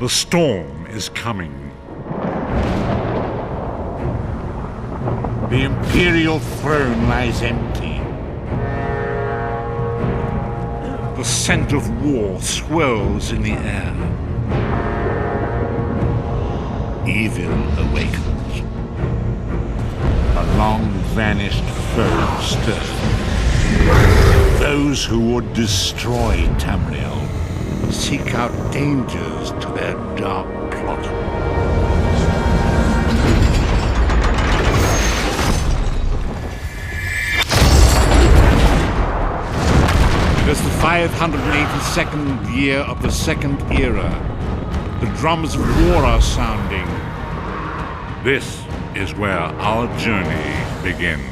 The storm is coming. The Imperial throne lies empty. The scent of war swirls in the air. Evil awakens. A long-vanished foe stirs. Those who would destroy Tamriel seek out dangers to their dark plot. It is the 582nd year of the Second Era. The drums of war are sounding. This is where our journey begins.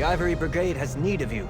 The Ivory Brigade has need of you.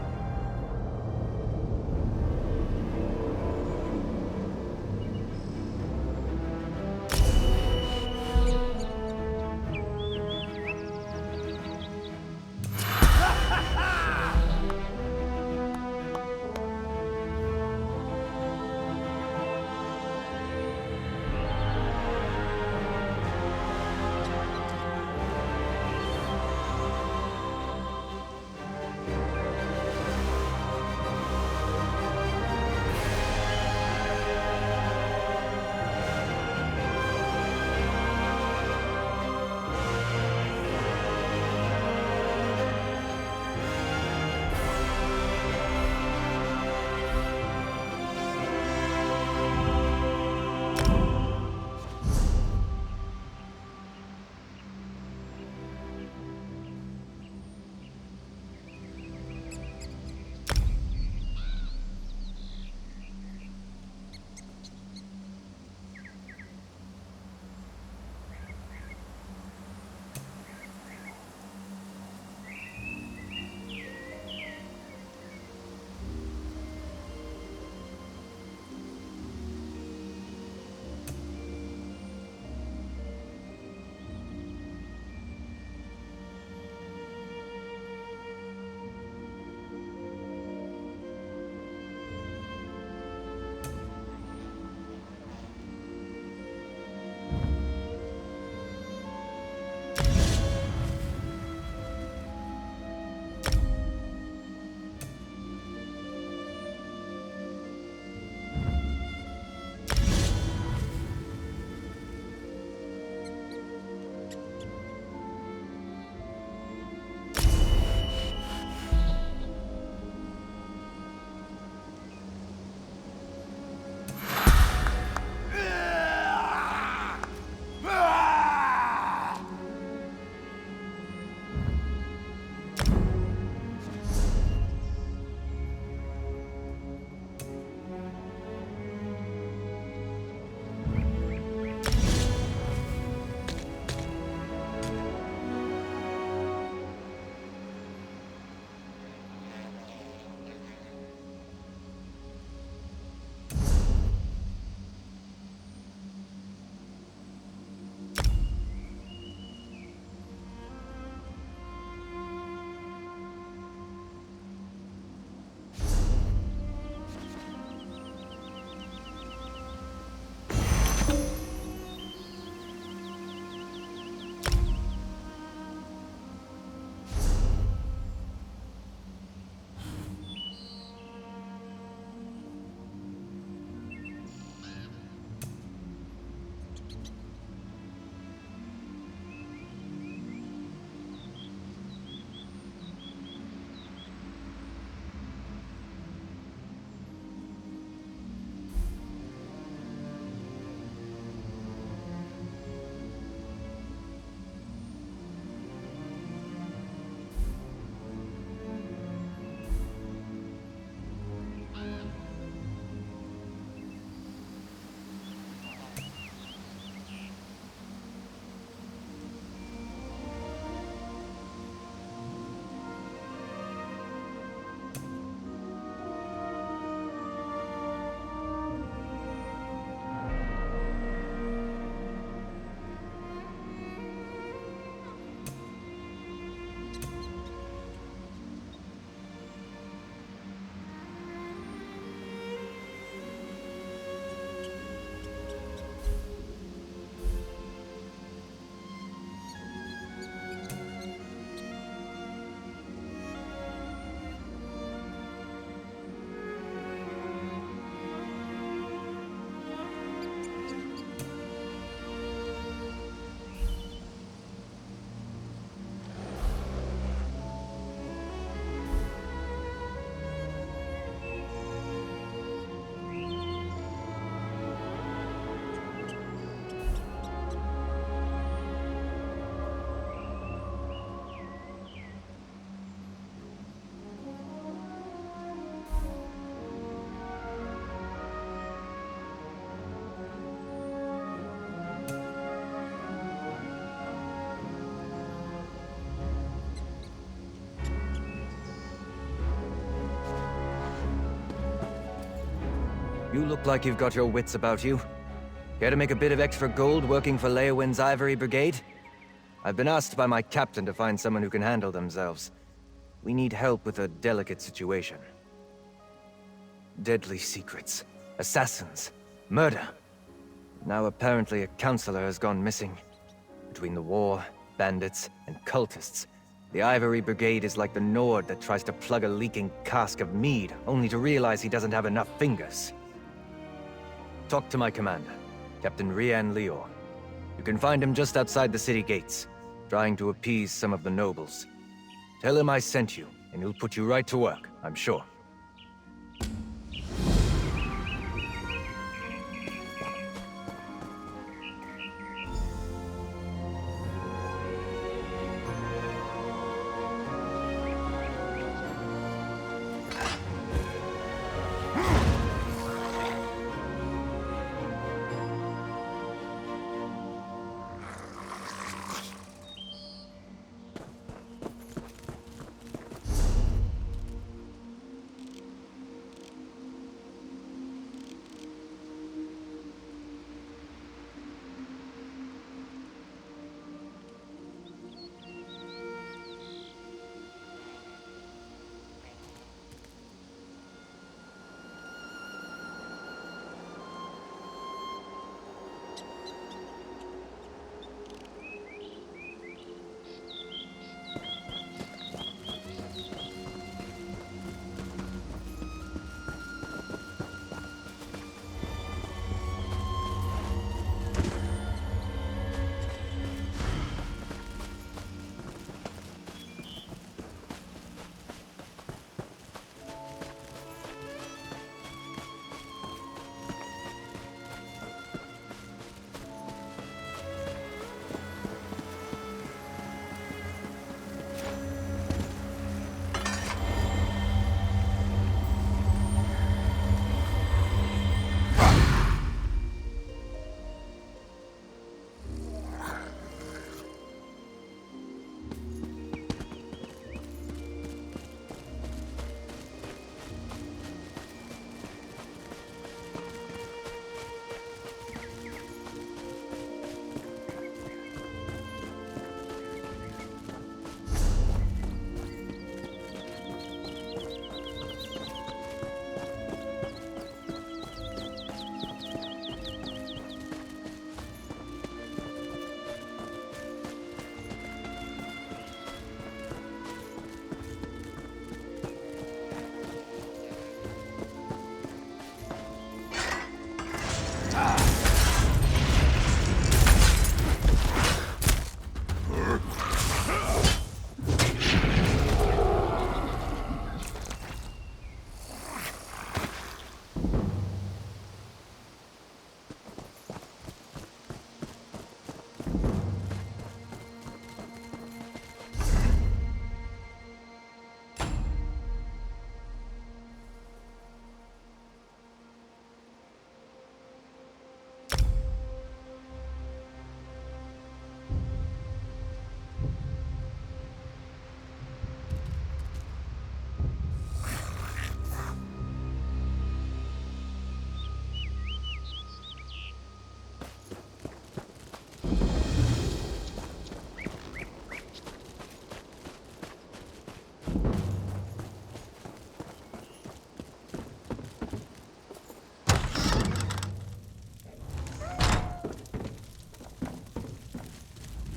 You look like you've got your wits about you. Care to make a bit of extra gold working for Leowin's Ivory Brigade? I've been asked by my captain to find someone who can handle themselves. We need help with a delicate situation. Deadly secrets, assassins, murder. Now apparently a counselor has gone missing. Between the war, bandits, and cultists, the Ivory Brigade is like the Nord that tries to plug a leaking cask of mead, only to realize he doesn't have enough fingers. Talk to my commander, Captain Rian Leo. You can find him just outside the city gates, trying to appease some of the nobles. Tell him I sent you, and he'll put you right to work, I'm sure.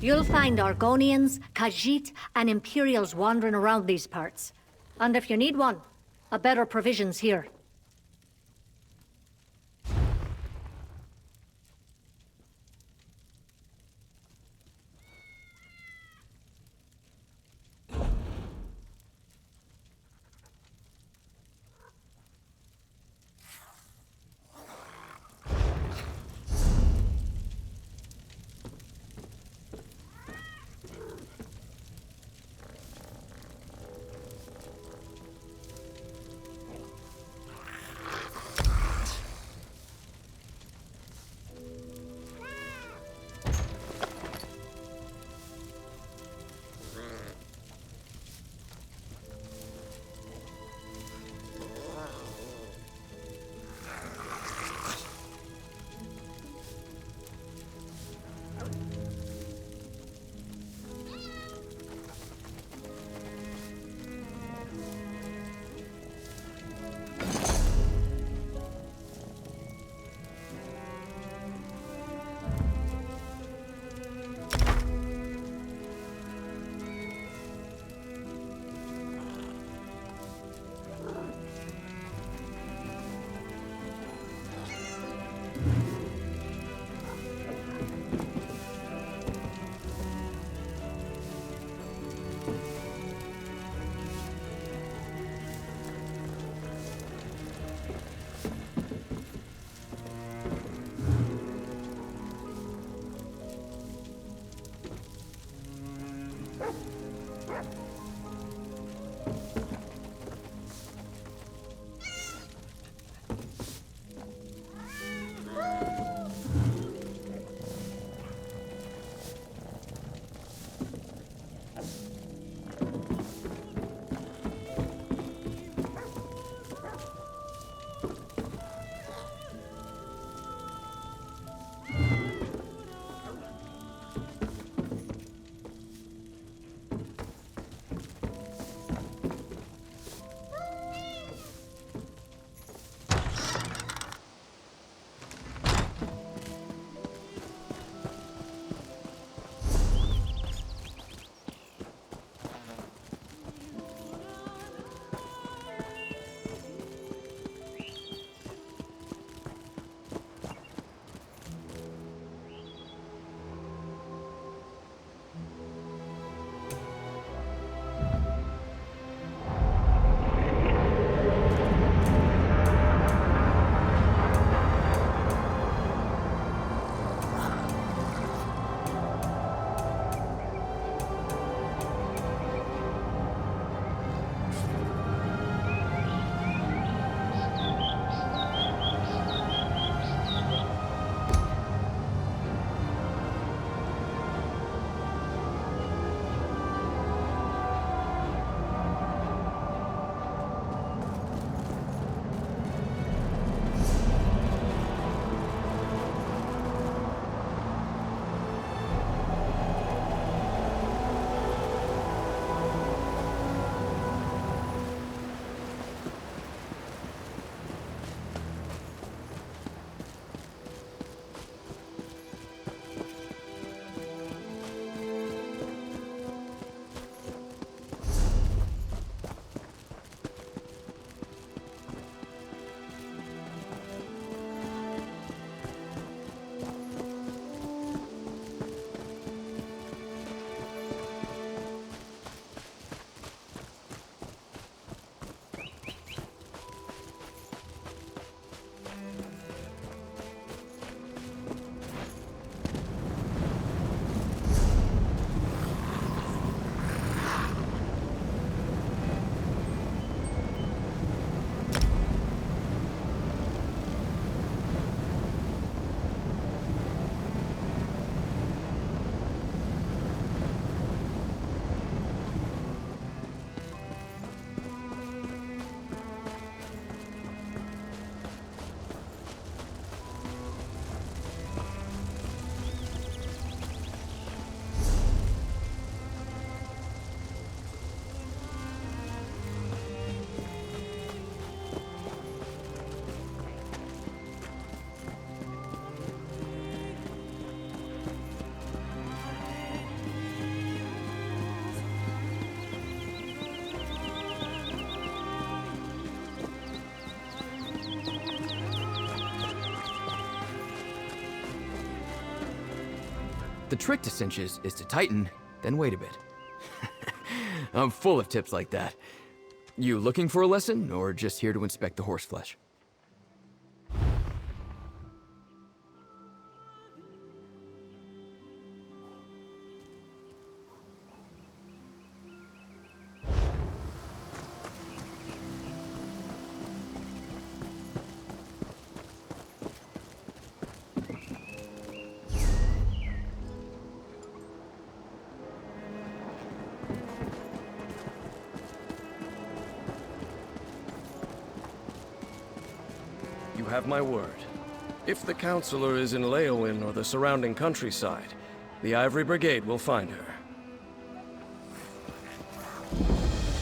You'll find Argonians, Khajiit, and Imperials wandering around these parts. And if you need one, a better provision's here. the trick to cinches is to tighten, then wait a bit. I'm full of tips like that. You looking for a lesson, or just here to inspect the horseflesh? You have my word. If the counselor is in Leowin or the surrounding countryside, the Ivory Brigade will find her.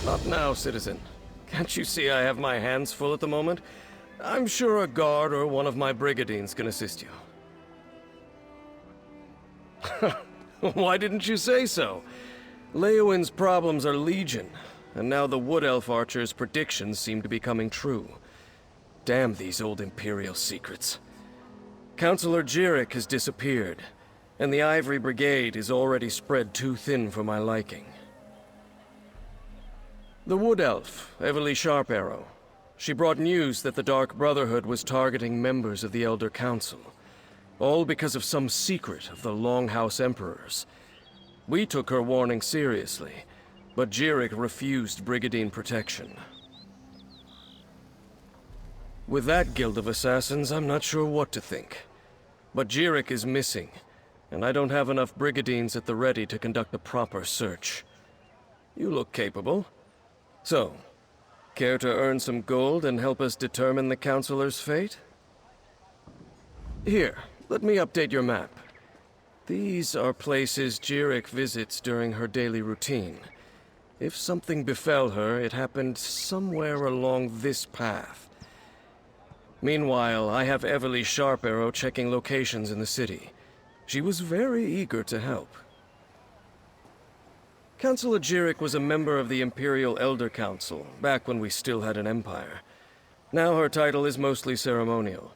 Not now, citizen. Can't you see I have my hands full at the moment? I'm sure a guard or one of my brigadines can assist you. Why didn't you say so? Leowin's problems are legion, and now the Wood Elf Archer's predictions seem to be coming true. Damn these old Imperial secrets. Counselor Jirik has disappeared, and the Ivory Brigade is already spread too thin for my liking. The Wood Elf, Everly Sharparrow. She brought news that the Dark Brotherhood was targeting members of the Elder Council, all because of some secret of the Longhouse Emperors. We took her warning seriously, but Jirik refused Brigadine protection. With that guild of assassins, I'm not sure what to think. But Jirik is missing, and I don't have enough brigadines at the ready to conduct a proper search. You look capable. So, care to earn some gold and help us determine the Counselor's fate? Here, let me update your map. These are places Jirik visits during her daily routine. If something befell her, it happened somewhere along this path. Meanwhile, I have Everly Sharparrow checking locations in the city. She was very eager to help. Counselor Jirik was a member of the Imperial Elder Council, back when we still had an empire. Now her title is mostly ceremonial,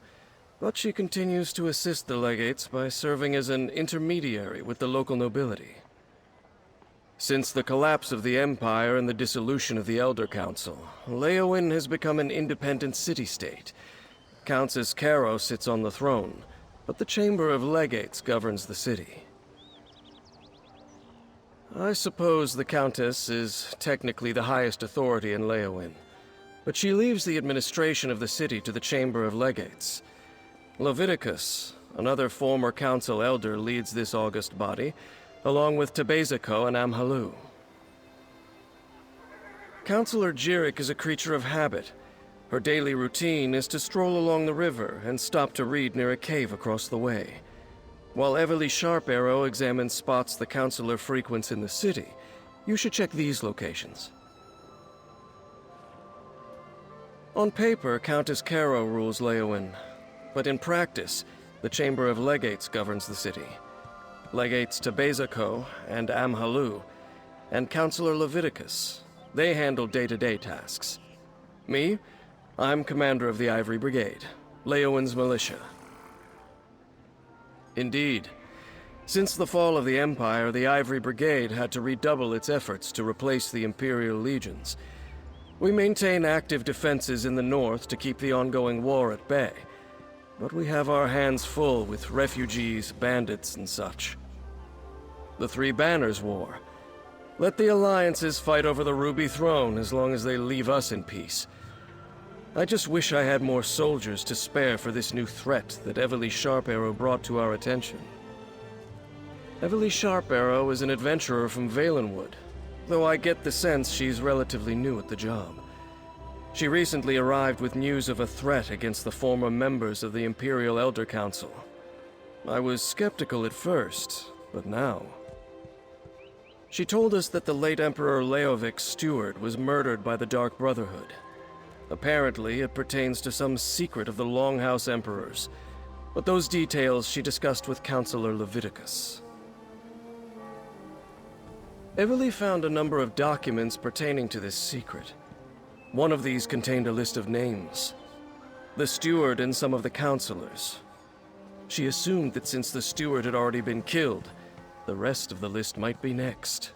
but she continues to assist the legates by serving as an intermediary with the local nobility. Since the collapse of the Empire and the dissolution of the Elder Council, Leowin has become an independent city-state. Countess Caro sits on the throne, but the Chamber of Legates governs the city. I suppose the Countess is technically the highest authority in Leowin, but she leaves the administration of the city to the Chamber of Legates. Leviticus, another former council elder, leads this august body, along with Tebeziko and Amhalu. Counselor Jirik is a creature of habit. Her daily routine is to stroll along the river and stop to read near a cave across the way. While Everly Sharparrow examines spots the Counselor frequents in the city, you should check these locations. On paper, Countess Caro rules Leowin, but in practice, the Chamber of Legates governs the city. Legates Tebeziko and Amhalu, and Counselor Leviticus. They handle day-to-day tasks. Me? I'm commander of the Ivory Brigade, Leowin's militia. Indeed. Since the fall of the Empire, the Ivory Brigade had to redouble its efforts to replace the Imperial legions. We maintain active defenses in the north to keep the ongoing war at bay, but we have our hands full with refugees, bandits, and such. The Three Banners War. Let the alliances fight over the Ruby Throne as long as they leave us in peace. I just wish I had more soldiers to spare for this new threat that Everly Sharparrow brought to our attention. Everly Sharparrow is an adventurer from Valenwood, though I get the sense she's relatively new at the job. She recently arrived with news of a threat against the former members of the Imperial Elder Council. I was skeptical at first, but now... She told us that the late Emperor Leovic's steward was murdered by the Dark Brotherhood. Apparently, it pertains to some secret of the Longhouse Emperors, but those details she discussed with Counselor Leviticus. Everly found a number of documents pertaining to this secret. One of these contained a list of names. The steward and some of the counselors. She assumed that since the steward had already been killed, The rest of the list might be next.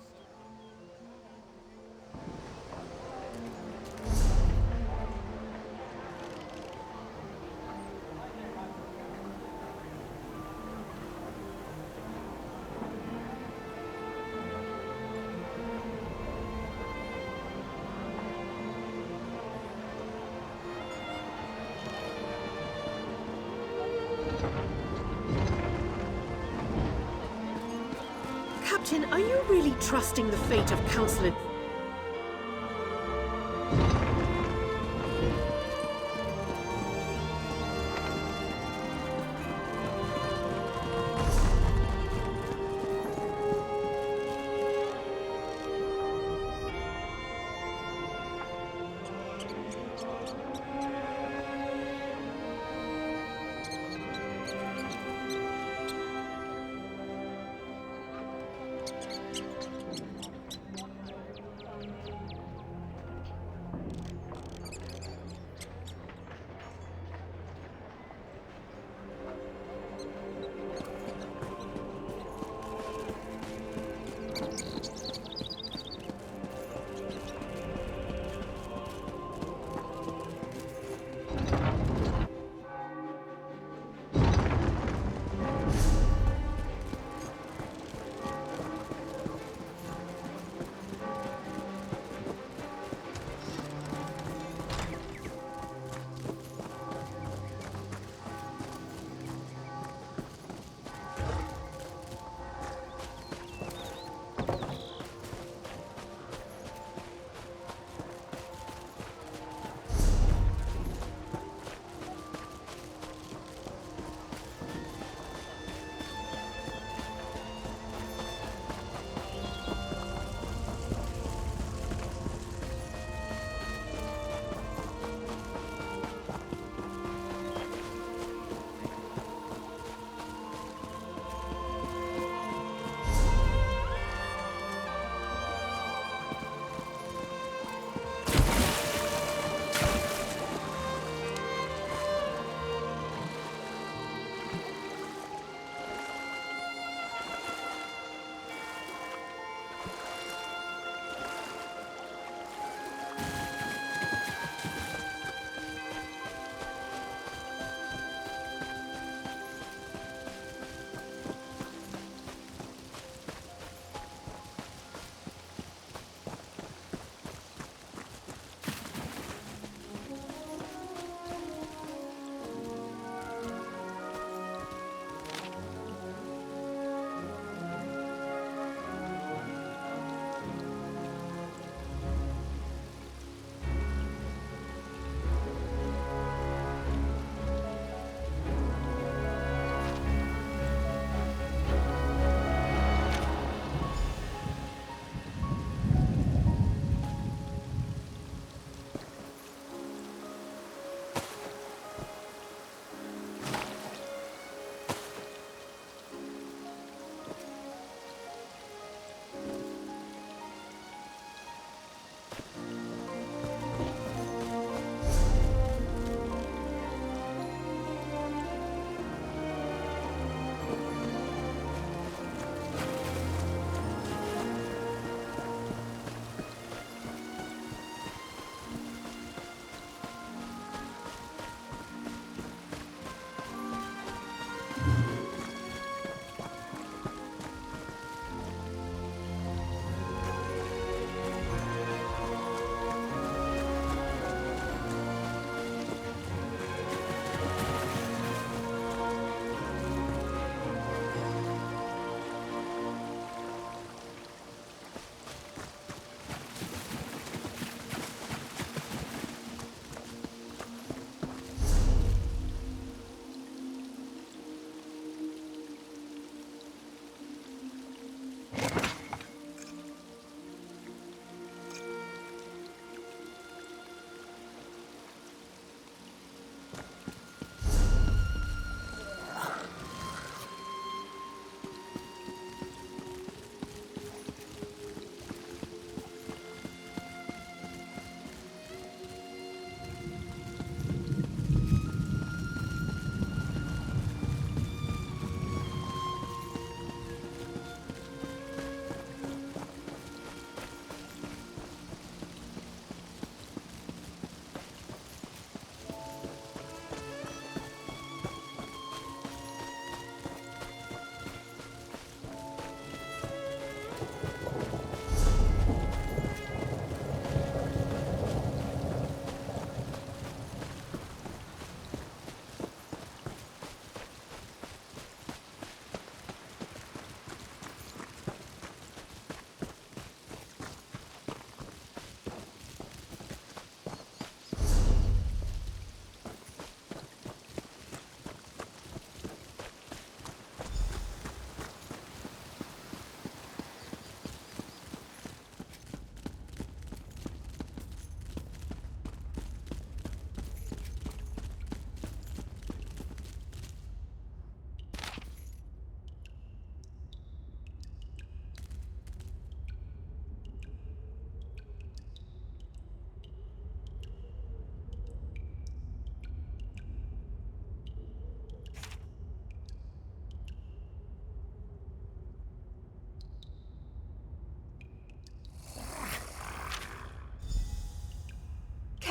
Captain, are you really trusting the fate of Council?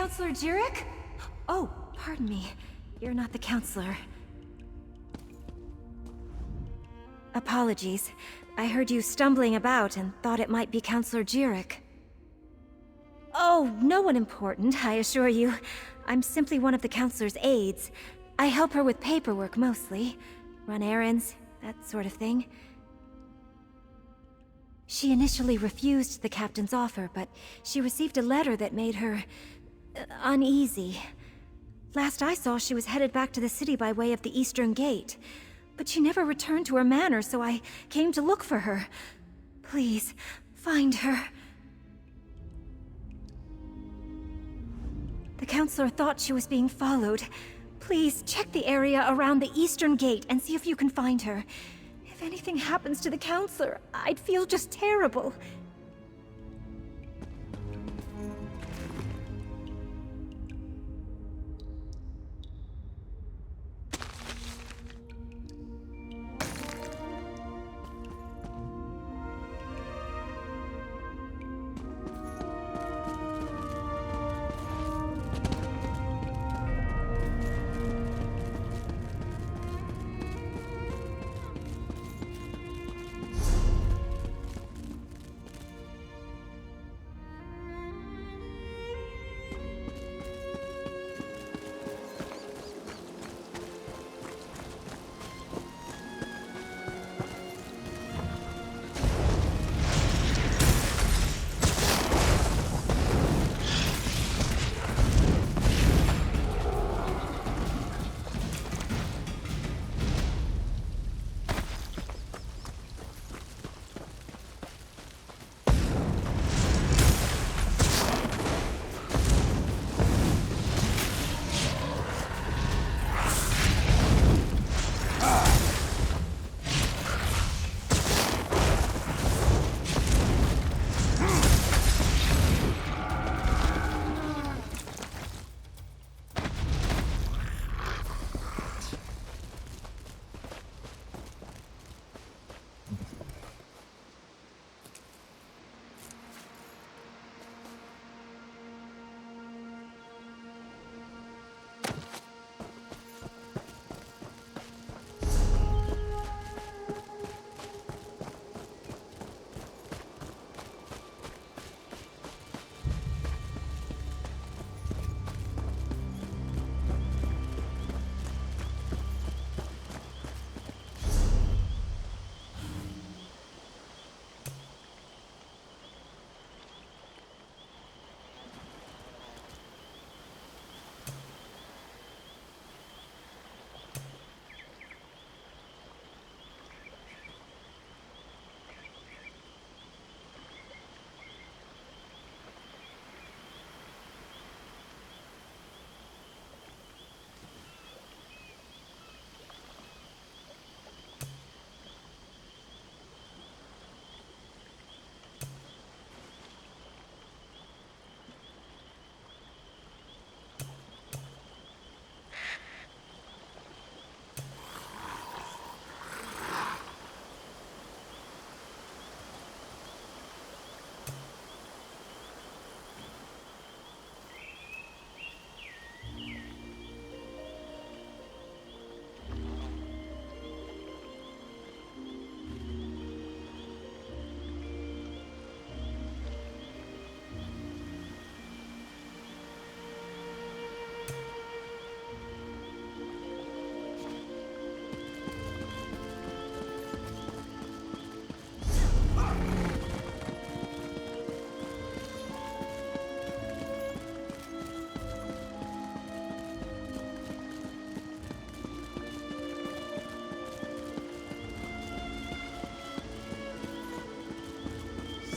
Counselor Jurek? Oh, pardon me. You're not the counselor. Apologies. I heard you stumbling about and thought it might be Counselor Jurek. Oh, no one important, I assure you. I'm simply one of the counselor's aides. I help her with paperwork mostly. Run errands, that sort of thing. She initially refused the captain's offer, but she received a letter that made her uneasy. Last I saw, she was headed back to the city by way of the Eastern Gate. But she never returned to her manor, so I came to look for her. Please, find her. The counselor thought she was being followed. Please, check the area around the Eastern Gate and see if you can find her. If anything happens to the counselor, I'd feel just terrible.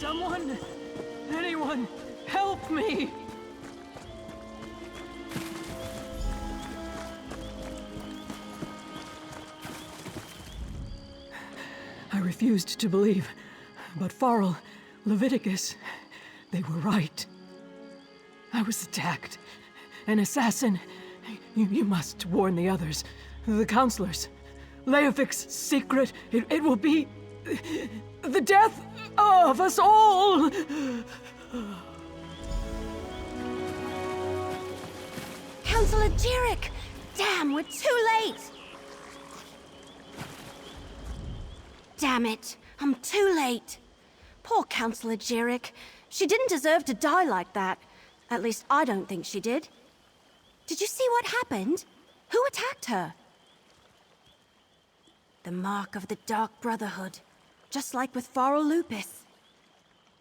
Someone! Anyone! Help me! I refused to believe, but Farrell, Leviticus, they were right. I was attacked. An assassin. You must warn the others. The counselors. Leofic's secret. It will be the death of us all! Councillor Jirik! Damn, we're too late! Damn it, I'm too late. Poor Councillor Jirik. She didn't deserve to die like that. At least I don't think she did. Did you see what happened? Who attacked her? The mark of the Dark Brotherhood. Just like with Farrell Lupus.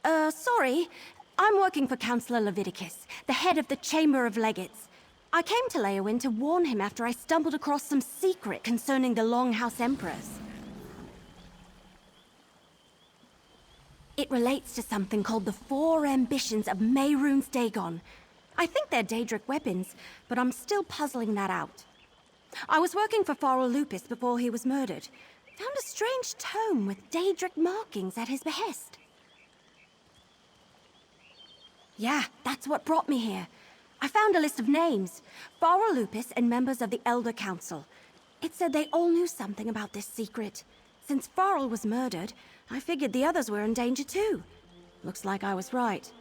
Sorry. I'm working for Councillor Leviticus, the head of the Chamber of Legates. I came to Leowyn to warn him after I stumbled across some secret concerning the Longhouse Emperors. It relates to something called the Four Ambitions of Mehrunes Dagon. I think they're Daedric weapons, but I'm still puzzling that out. I was working for Farrell Lupus before he was murdered. Found a strange tome with Daedric markings at his behest. Yeah, that's what brought me here. I found a list of names. Farrell Lupus and members of the Elder Council. It said they all knew something about this secret. Since Farrell was murdered, I figured the others were in danger too. Looks like I was right.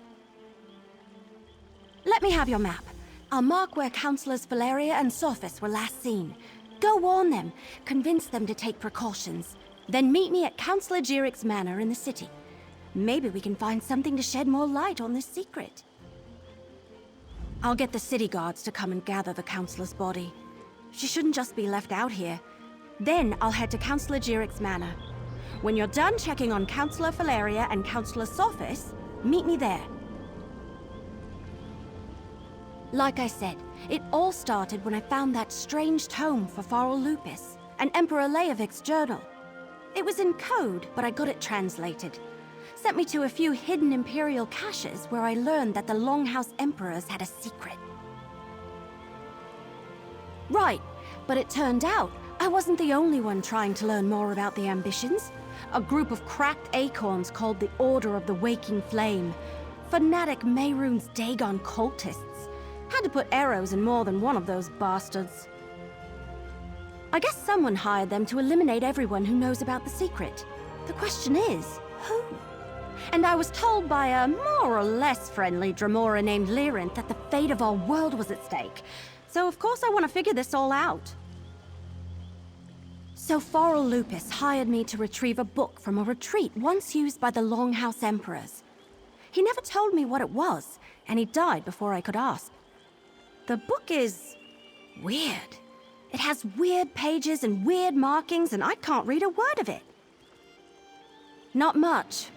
Let me have your map. I'll mark where Councillors Valeria and Sophis were last seen. Go warn them, convince them to take precautions. Then meet me at Councillor Jirik's manor in the city. Maybe we can find something to shed more light on this secret. I'll get the city guards to come and gather the Councillor's body. She shouldn't just be left out here. Then I'll head to Councillor Jirik's manor. When you're done checking on Councillor Valeria and Councillor Sophis, meet me there. Like I said, it all started when I found that strange tome for Farrell Lupus, and Emperor Leovik's journal. It was in code, but I got it translated. Sent me to a few hidden Imperial caches where I learned that the Longhouse Emperors had a secret. Right, but it turned out I wasn't the only one trying to learn more about the ambitions. A group of cracked acorns called the Order of the Waking Flame. Fanatic Mehrunes Dagon cultists. Had to put arrows in more than one of those bastards. I guess someone hired them to eliminate everyone who knows about the secret. The question is, who? And I was told by a more or less friendly Dremora named Lyrinth that the fate of our world was at stake. So of course I want to figure this all out. So Farrell Lupus hired me to retrieve a book from a retreat once used by the Longhouse Emperors. He never told me what it was, and he died before I could ask. The book is weird. It has weird pages and weird markings, and I can't read a word of it. Not much.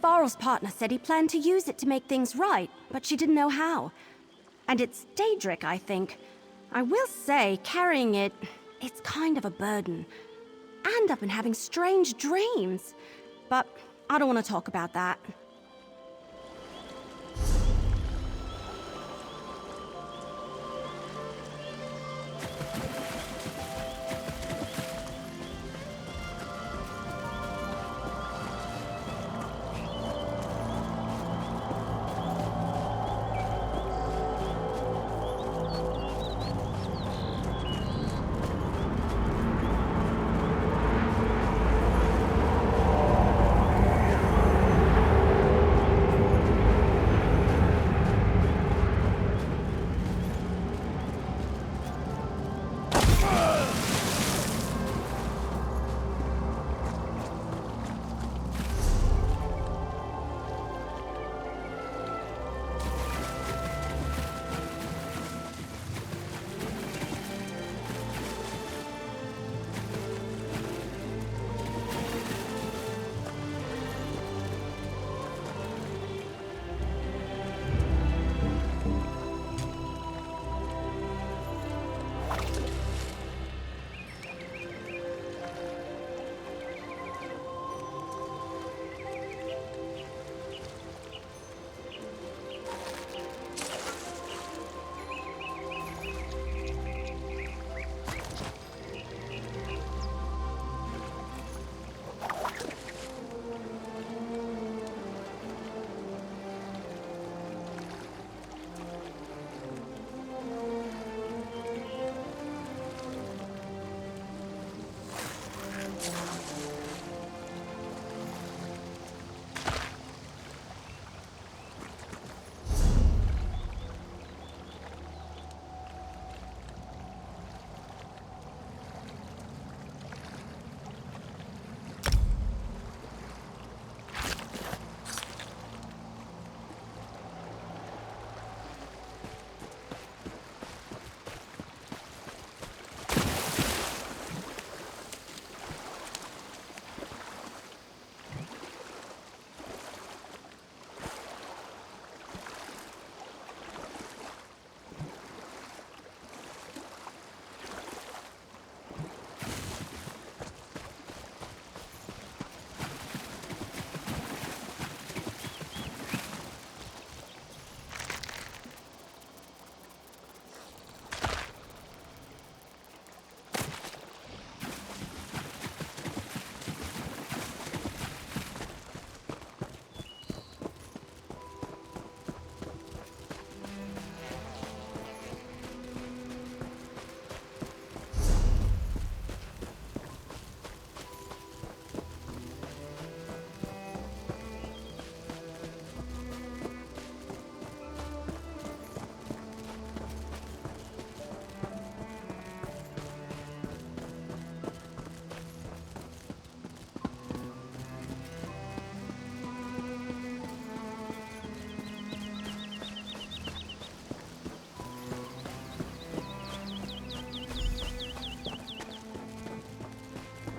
Farrell's partner said he planned to use it to make things right, but she didn't know how. And it's Daedric, I think. I will say, carrying it, it's kind of a burden. And I've been having strange dreams. But I don't want to talk about that.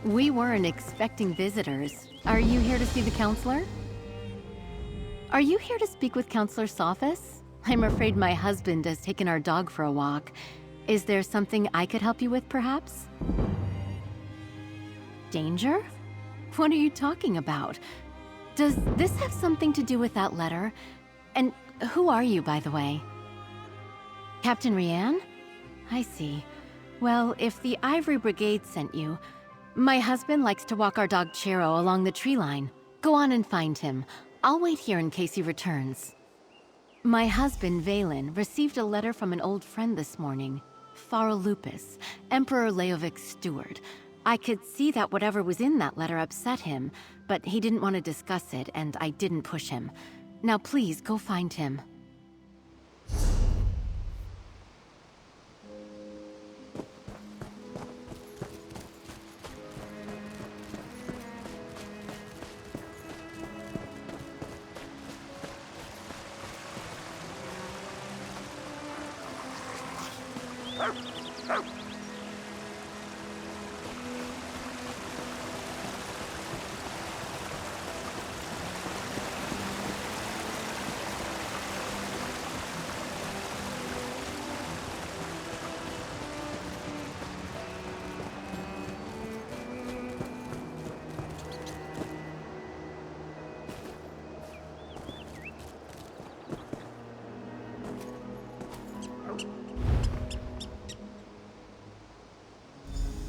We weren't expecting visitors. Are you here to see the counselor? Are you here to speak with Counselor Sophis? I'm afraid my husband has taken our dog for a walk. Is there something I could help you with, perhaps? Danger? What are you talking about? Does this have something to do with that letter? And who are you, by the way? Captain Rianne? I see. Well, if the Ivory Brigade sent you, my husband likes to walk our dog Chero along the tree line. Go on and find him. I'll wait here in case he returns. My husband, Valen, received a letter from an old friend this morning. Farrell Lupus, Emperor Leovic's steward. I could see that whatever was in that letter upset him, but he didn't want to discuss it, and I didn't push him. Now please, go find him.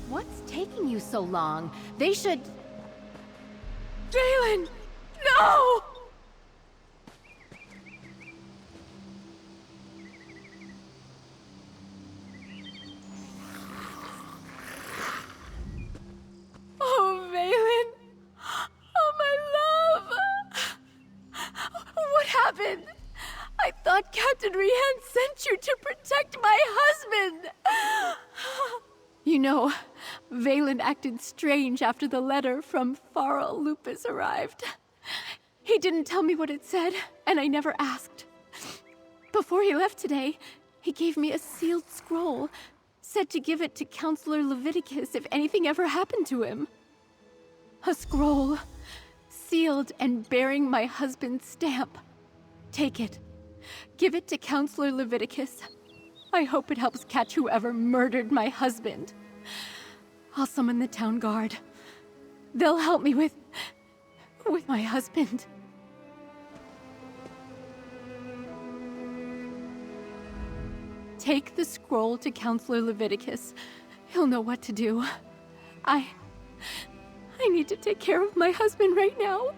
What's taking you so long? They should... Valen! No! Oh, Valen! Oh, my love! What happened? I thought Captain Rianne sent you to protect my husband! You know, Valen acted strange after the letter from Farrell Lupus arrived. He didn't tell me what it said, and I never asked. Before he left today, he gave me a sealed scroll, said to give it to Counselor Leviticus if anything ever happened to him. A scroll, sealed and bearing my husband's stamp. Take it. Give it to Counselor Leviticus. I hope it helps catch whoever murdered my husband. I'll summon the town guard. They'll help me with my husband. Take the scroll to Counselor Leviticus. He'll know what to do. I need to take care of my husband right now.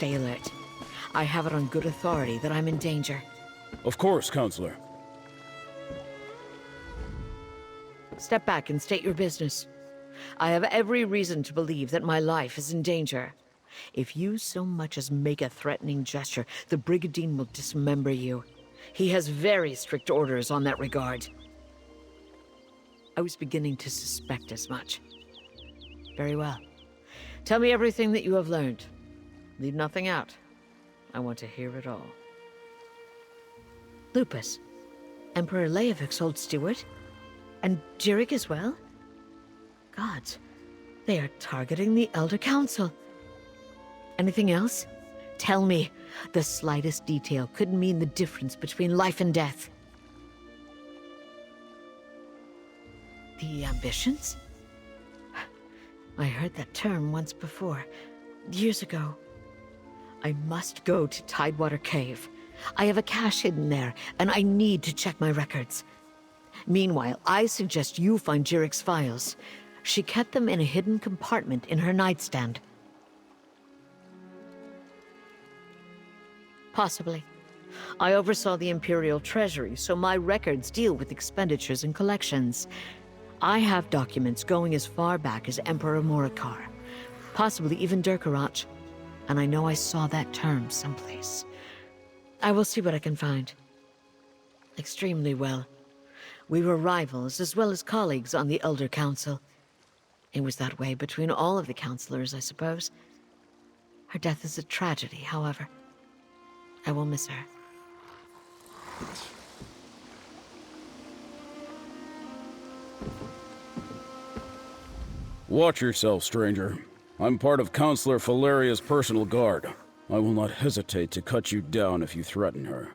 stay alert. I have it on good authority that I'm in danger. Of course, Counselor. Step back and state your business. I have every reason to believe that my life is in danger. If you so much as make a threatening gesture, the Brigandine will dismember you. He has very strict orders on that regard. I was beginning to suspect as much. Very well. Tell me everything that you have learned. Leave nothing out. I want to hear it all. Lupus, Emperor Leovik's old steward? And Jirik as well? Gods, they are targeting the Elder Council. Anything else? Tell me. The slightest detail could mean the difference between life and death. The ambitions? I heard that term once before, years ago. I must go to Tidewater Cave. I have a cache hidden there, and I need to check my records. Meanwhile, I suggest you find Jirik's files. She kept them in a hidden compartment in her nightstand. Possibly. I oversaw the Imperial Treasury, so my records deal with expenditures and collections. I have documents going as far back as Emperor Morikar, possibly even Durkarach, and I know I saw that term someplace. I will see what I can find. Extremely well. We were rivals as well as colleagues on the Elder Council. It was that way between all of the counselors, I suppose. Her death is a tragedy, however. I will miss her. Watch yourself, stranger. I'm part of Counselor Faleria's personal guard. I will not hesitate to cut you down if you threaten her.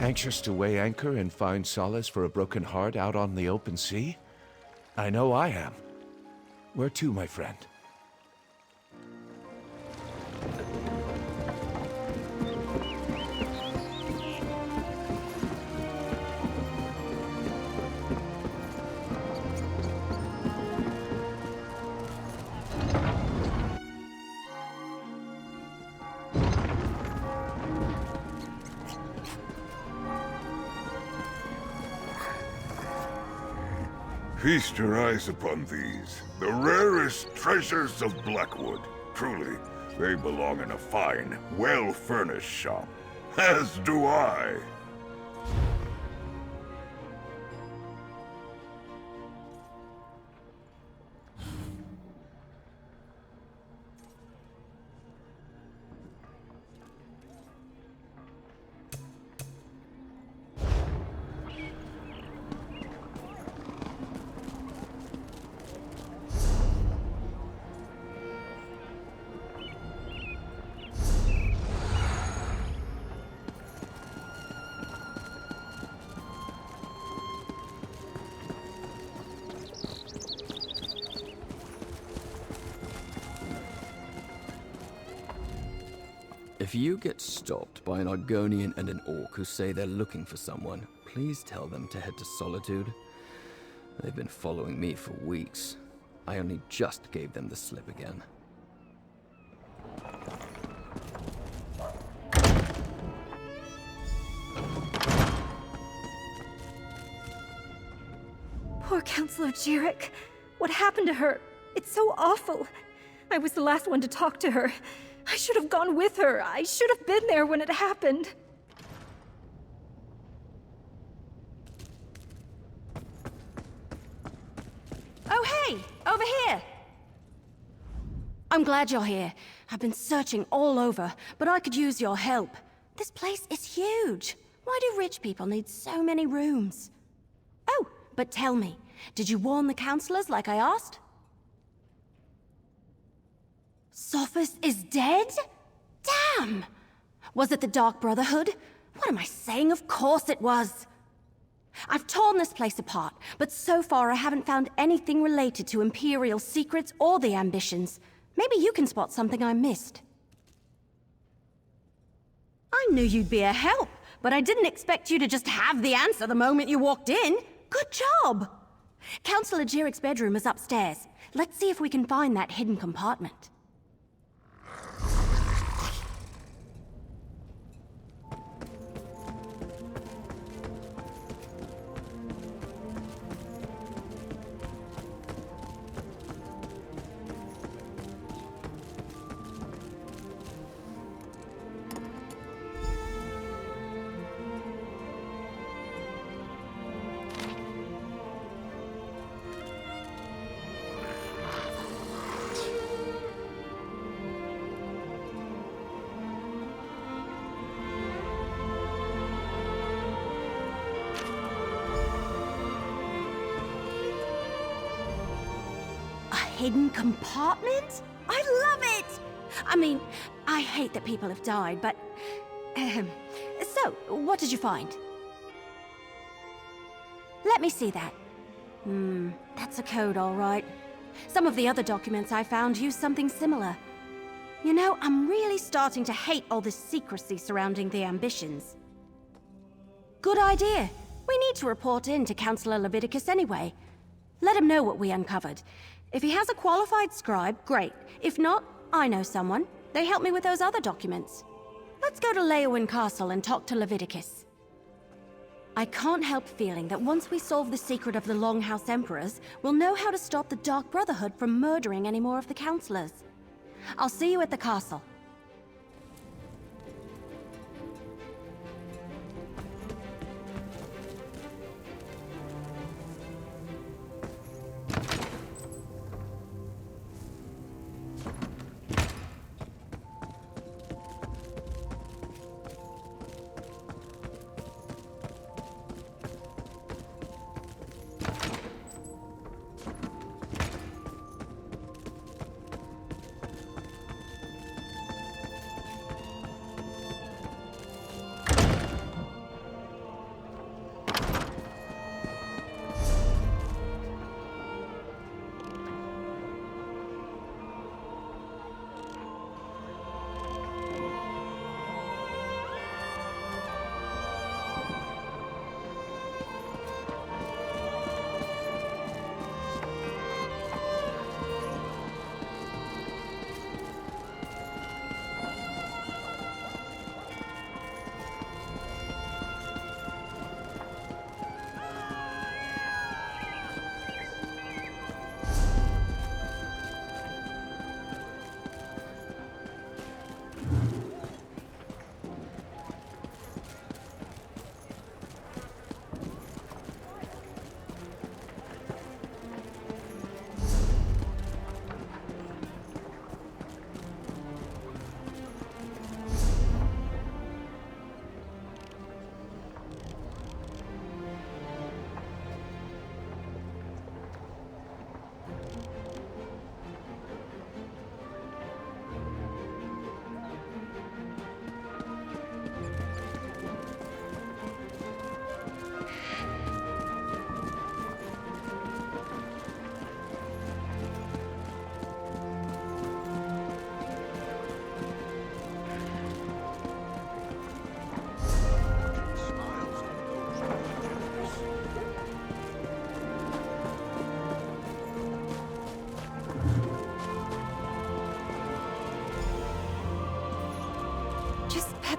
Anxious to weigh anchor and find solace for a broken heart out on the open sea? I know I am. Where to, my friend? Feast your eyes upon these, the rarest treasures of Blackwood. Truly, they belong in a fine, well-furnished shop. As do I. If you get stopped by an Argonian and an Orc who say they're looking for someone, please tell them to head to Solitude. They've been following me for weeks. I only just gave them the slip again. Poor Counselor Jarek. What happened to her? It's so awful. I was the last one to talk to her. I should have gone with her. I should have been there when it happened. Oh, hey! Over here! I'm glad you're here. I've been searching all over, but I could use your help. This place is huge. Why do rich people need so many rooms? Oh, but tell me, did you warn the counselors like I asked? Sophus is dead? Damn! Was it the Dark Brotherhood? What am I saying? Of course it was! I've torn this place apart, but so far I haven't found anything related to Imperial secrets or the ambitions. Maybe you can spot something I missed. I knew you'd be a help, but I didn't expect you to just have the answer the moment you walked in. Good job! Counselor Jirek's bedroom is upstairs. Let's see if we can find that hidden compartment. Hidden compartment? I love it! I mean, I hate that people have died, but... So, what did you find? Let me see that. That's a code, all right. Some of the other documents I found use something similar. You know, I'm really starting to hate all this secrecy surrounding the ambitions. Good idea. We need to report in to Counselor Leviticus anyway. Let him know what we uncovered. If he has a qualified scribe, great. If not, I know someone. They helped me with those other documents. Let's go to Leowyn Castle and talk to Leviticus. I can't help feeling that once we solve the secret of the Longhouse Emperors, we'll know how to stop the Dark Brotherhood from murdering any more of the counselors. I'll see you at the castle.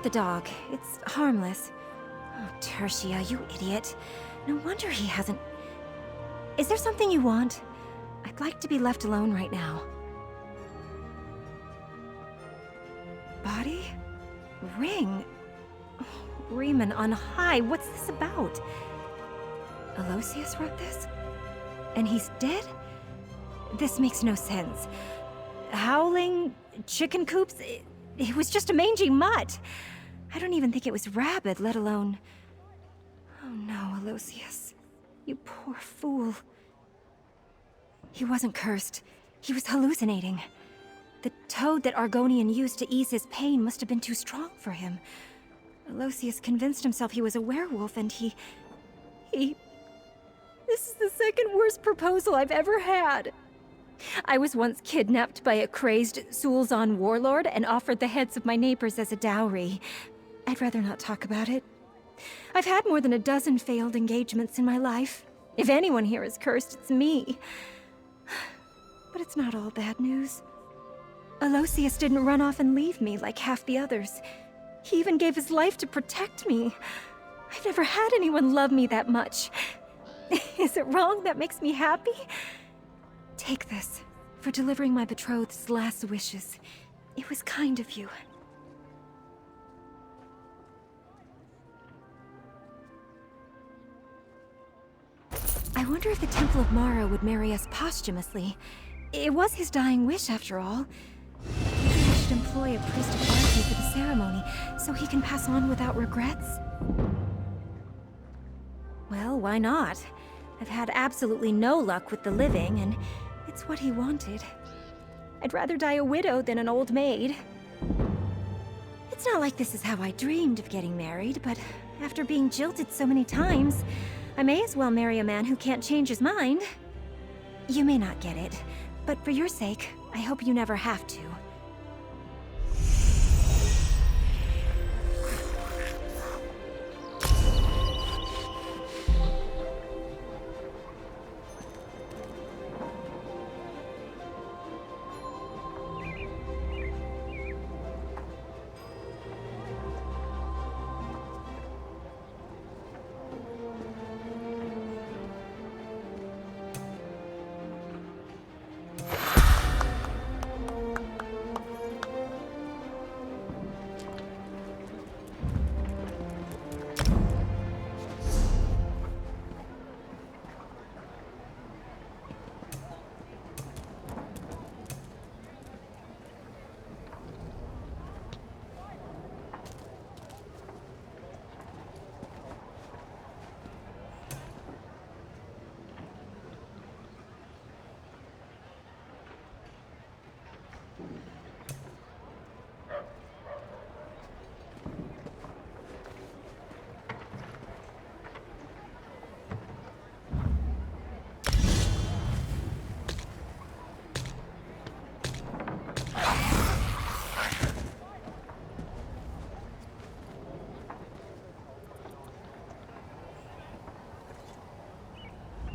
pat the dog. It's harmless. Oh, Tertia, you idiot. No wonder he hasn't... Is there something you want? I'd like to be left alone right now. Body? Ring? Oh, Riemann on high, what's this about? Aloysius wrote this? And he's dead? This makes no sense. Howling? Chicken coops? It was just a mangy mutt. I don't even think it was rabid, let alone... Oh no, Aloysius. You poor fool. He wasn't cursed. He was hallucinating. The toad that Argonian used to ease his pain must have been too strong for him. Aloysius convinced himself he was a werewolf, and he... This is the second worst proposal I've ever had. I was once kidnapped by a crazed Sulzon warlord and offered the heads of my neighbors as a dowry. I'd rather not talk about it. I've had more than a dozen failed engagements in my life. If anyone here is cursed, it's me. But it's not all bad news. Aloysius didn't run off and leave me like half the others. He even gave his life to protect me. I've never had anyone love me that much. Is it wrong that makes me happy? Take this, for delivering my betrothed's last wishes. It was kind of you. I wonder if the Temple of Mara would marry us posthumously. It was his dying wish, after all. Maybe I should employ a priest of Arche for the ceremony, so he can pass on without regrets? Well, why not? I've had absolutely no luck with the living, and it's what he wanted. I'd rather die a widow than an old maid. It's not like this is how I dreamed of getting married, but after being jilted so many times, I may as well marry a man who can't change his mind. You may not get it, but for your sake, I hope you never have to.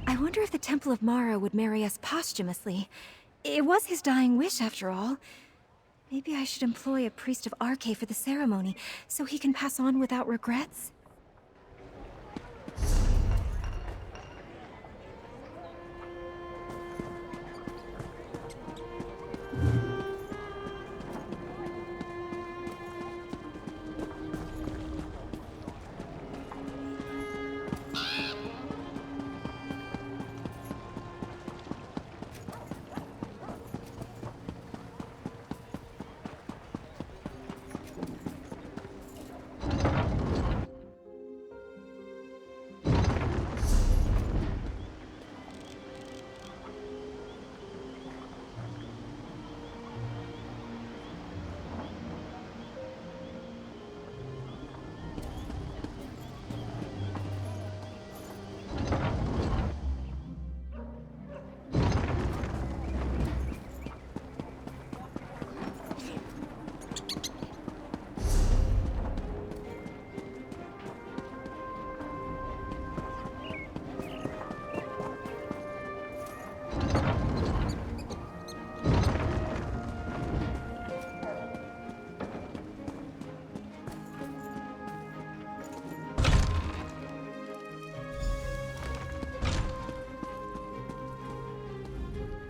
I wonder if the Temple of Mara would marry us posthumously. It was his dying wish, after all. Maybe I should employ a priest of Arche for the ceremony, so he can pass on without regrets?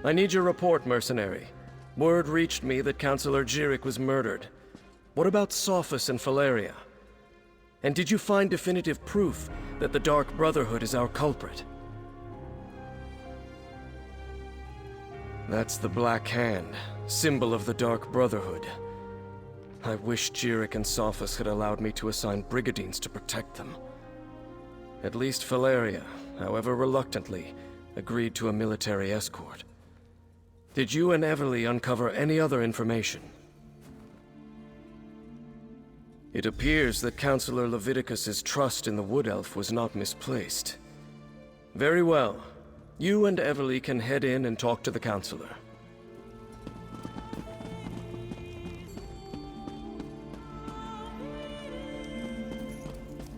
I need your report, mercenary. Word reached me that Councillor Jirik was murdered. What about Sophus and Valeria? And did you find definitive proof that the Dark Brotherhood is our culprit? That's the Black Hand, symbol of the Dark Brotherhood. I wish Jirik and Sophus had allowed me to assign brigadines to protect them. At least Valeria, however reluctantly, agreed to a military escort. Did you and Everly uncover any other information? It appears that Councillor Leviticus's trust in the Wood Elf was not misplaced. Very well. You and Everly can head in and talk to the Councillor.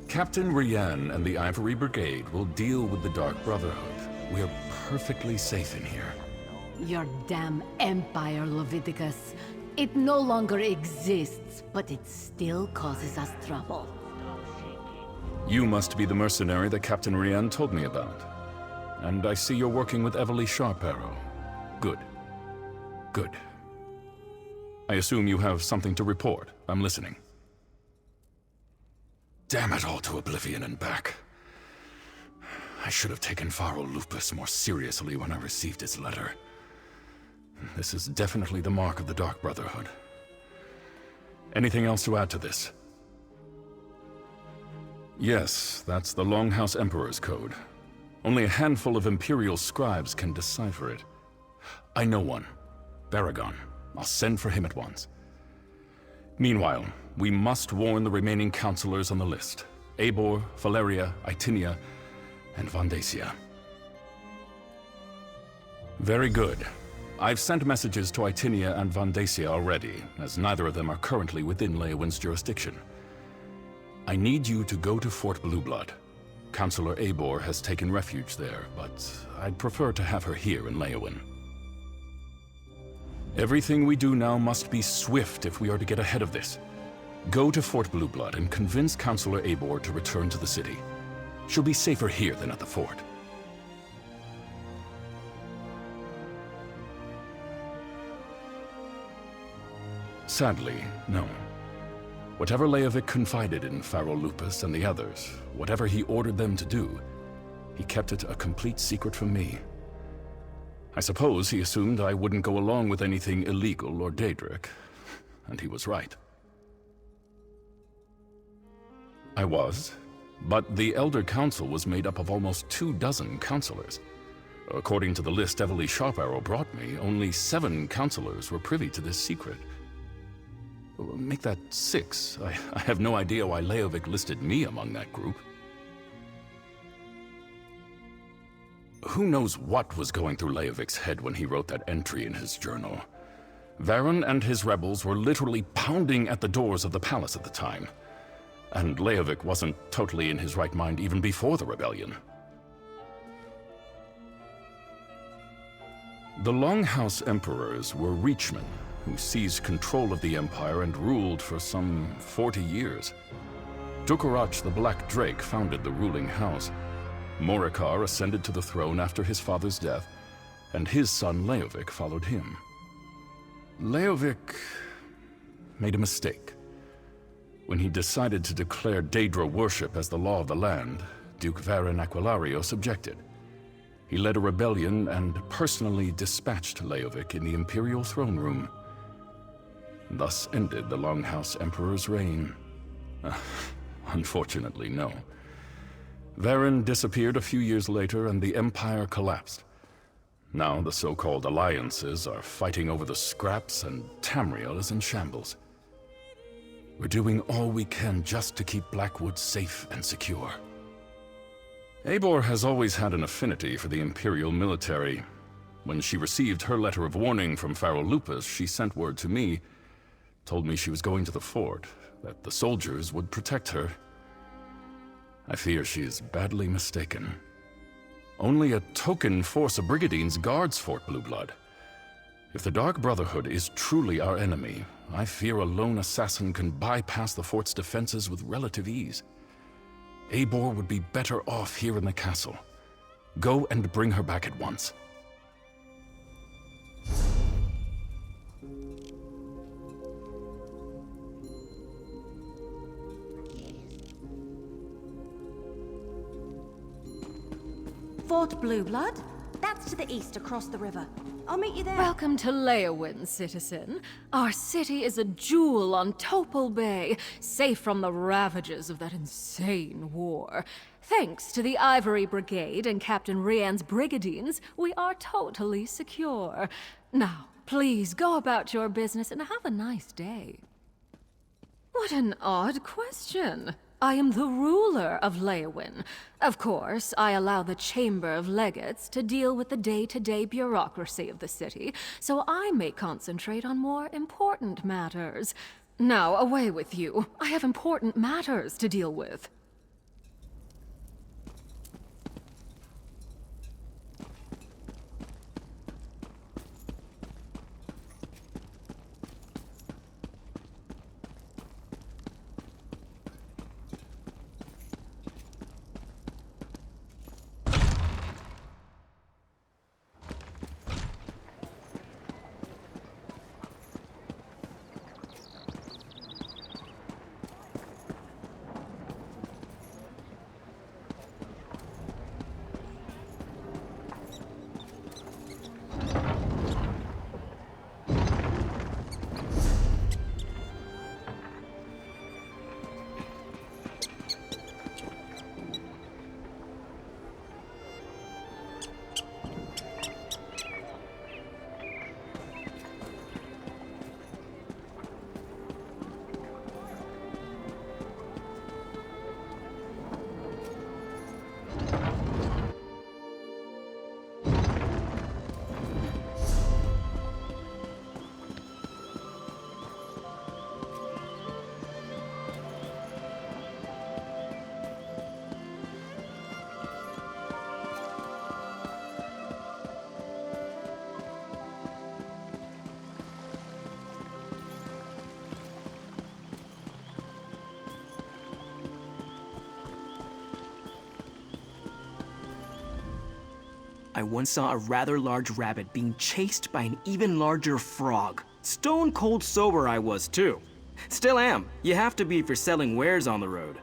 Captain Rian and the Ivory Brigade will deal with the Dark Brotherhood. We are perfectly safe in here. Your damn empire, Leviticus. It no longer exists, but it still causes us trouble. You must be the mercenary that Captain Rian told me about. And I see you're working with Everly Sharparrow. Good. Good. I assume you have something to report. I'm listening. Damn it all to oblivion and back. I should have taken Pharaoh Lupus more seriously when I received his letter. This is definitely the mark of the Dark Brotherhood. Anything else to add to this? Yes, that's the Longhouse Emperor's code. Only a handful of Imperial scribes can decipher it. I know one. Baragon. I'll send for him at once. Meanwhile, we must warn the remaining counselors on the list. Eivor, Valeria, Itinia, and Vandacia. Very good. I've sent messages to Itinia and Vandacia already, as neither of them are currently within Leowin's jurisdiction. I need you to go to Fort Blueblood. Councillor Eivor has taken refuge there, but I'd prefer to have her here in Leowin. Everything we do now must be swift if we are to get ahead of this. Go to Fort Blueblood and convince Councillor Eivor to return to the city. She'll be safer here than at the fort. Sadly, no. Whatever Leovic confided in Pharaoh Lupus and the others, whatever he ordered them to do, he kept it a complete secret from me. I suppose he assumed I wouldn't go along with anything illegal or Daedric, and he was right. I was, but the Elder Council was made up of almost 24 counselors. According to the list Everly Sharparrow brought me, only 7 counselors were privy to this secret. Make that 6. I have no idea why Leovic listed me among that group. Who knows what was going through Leovic's head when he wrote that entry in his journal? Varen and his rebels were literally pounding at the doors of the palace at the time. And Leovic wasn't totally in his right mind even before the rebellion. The Longhouse Emperors were Reachmen, who seized control of the Empire and ruled for some 40 years. Dukarach the Black Drake founded the ruling house. Morikar ascended to the throne after his father's death, and his son Leovic followed him. Leovic made a mistake. When he decided to declare Daedra worship as the law of the land, Duke Varen Aquilarios objected. He led a rebellion and personally dispatched Leovic in the Imperial throne room. Thus ended the Longhouse Emperor's reign. Unfortunately, no. Varen disappeared a few years later and the Empire collapsed. Now the so-called alliances are fighting over the scraps and Tamriel is in shambles. We're doing all we can just to keep Blackwood safe and secure. Eivor has always had an affinity for the Imperial military. When she received her letter of warning from Pharaoh Lupus, she sent word to me, told me she was going to the fort, that the soldiers would protect her. I fear she is badly mistaken. Only a token force of brigadines guards Fort Blueblood. If the Dark Brotherhood is truly our enemy, I fear a lone assassin can bypass the fort's defenses with relative ease. Eivor would be better off here in the castle. Go and bring her back at once. Fort Blueblood? That's to the east across the river. I'll meet you there. Welcome to Leowin, citizen. Our city is a jewel on Topol Bay, safe from the ravages of that insane war. Thanks to the Ivory Brigade and Captain Rian's Brigadines, we are totally secure. Now, please go about your business and have a nice day. What an odd question. I am the ruler of Leowin. Of course, I allow the Chamber of Legates to deal with the day-to-day bureaucracy of the city, so I may concentrate on more important matters. Now, away with you. I have important matters to deal with. I once saw a rather large rabbit being chased by an even larger frog. Stone cold sober I was too. Still am. You have to be for selling wares on the road.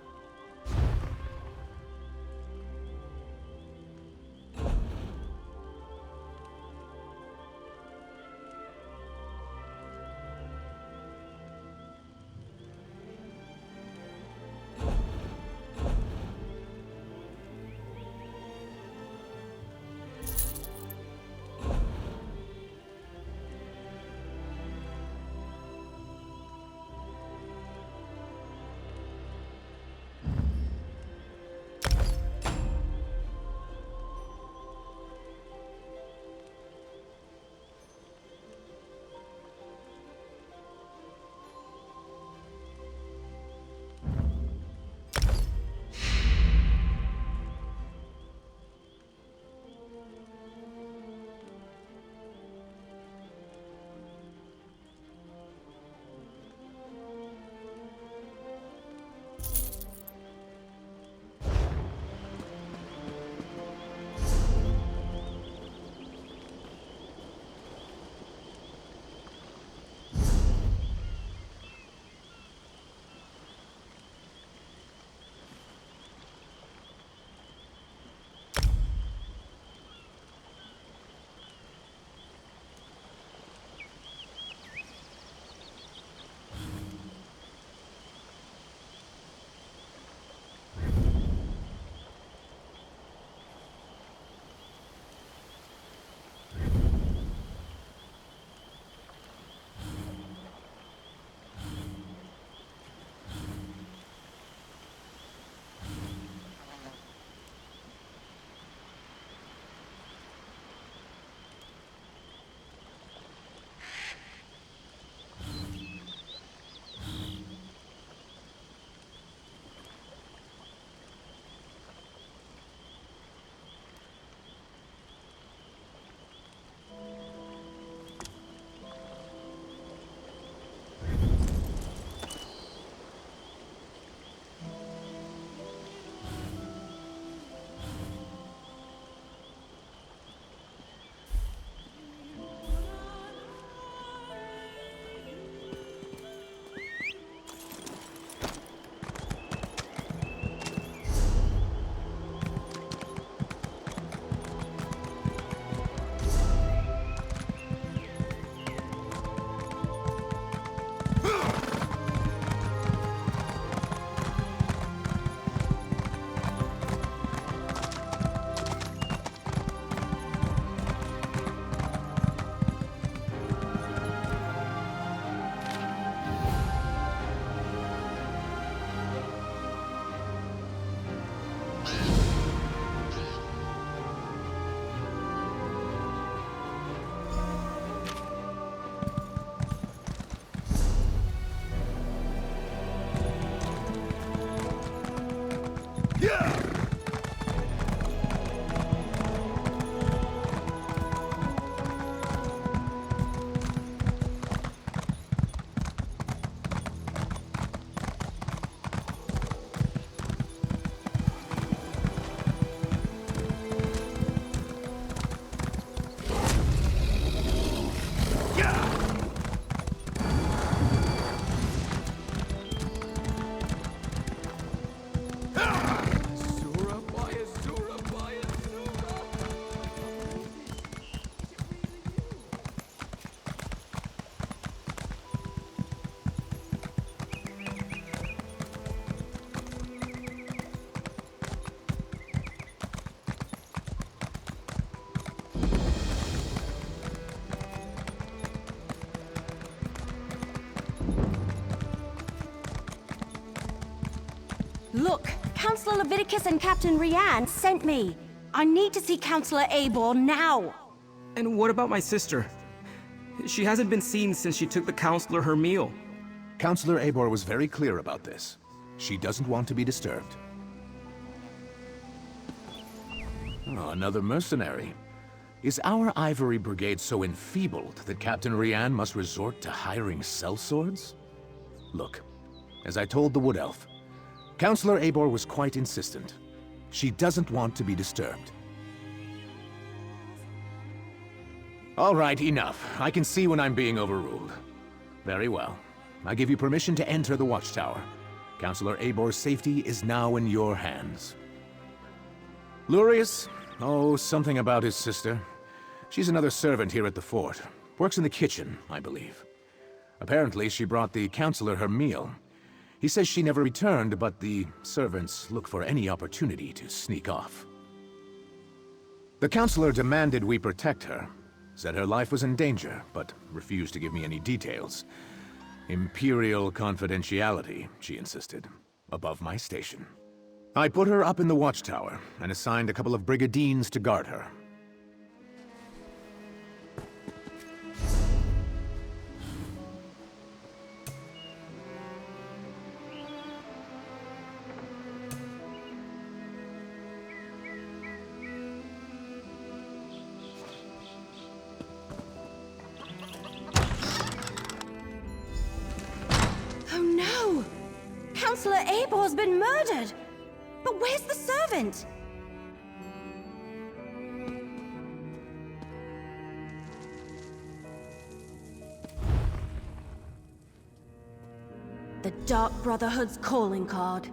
Counselor Leviticus and Captain Rianne sent me. I need to see Counselor Eibor now. And what about my sister? She hasn't been seen since she took the Counselor her meal. Counselor Eibor was very clear about this. She doesn't want to be disturbed. Oh, another mercenary. Is our Ivory Brigade so enfeebled that Captain Rianne must resort to hiring sellswords? Look, as I told the Wood Elf, Counselor Eibor was quite insistent. She doesn't want to be disturbed. All right, enough. I can see when I'm being overruled. Very well. I give you permission to enter the Watchtower. Counselor Eibor's safety is now in your hands. Lurius? Oh, something about his sister. She's another servant here at the fort. Works in the kitchen, I believe. Apparently, she brought the Counselor her meal. He says she never returned, but the servants look for any opportunity to sneak off. The Counselor demanded we protect her. Said her life was in danger, but refused to give me any details. Imperial confidentiality, she insisted, above my station. I put her up in the Watchtower, and assigned a couple of brigadines to guard her. Counselor Eibor's been murdered! But where's the servant? The Dark Brotherhood's calling card.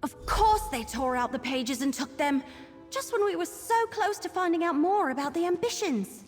Of course they tore out the pages and took them, just when we were so close to finding out more about the ambitions.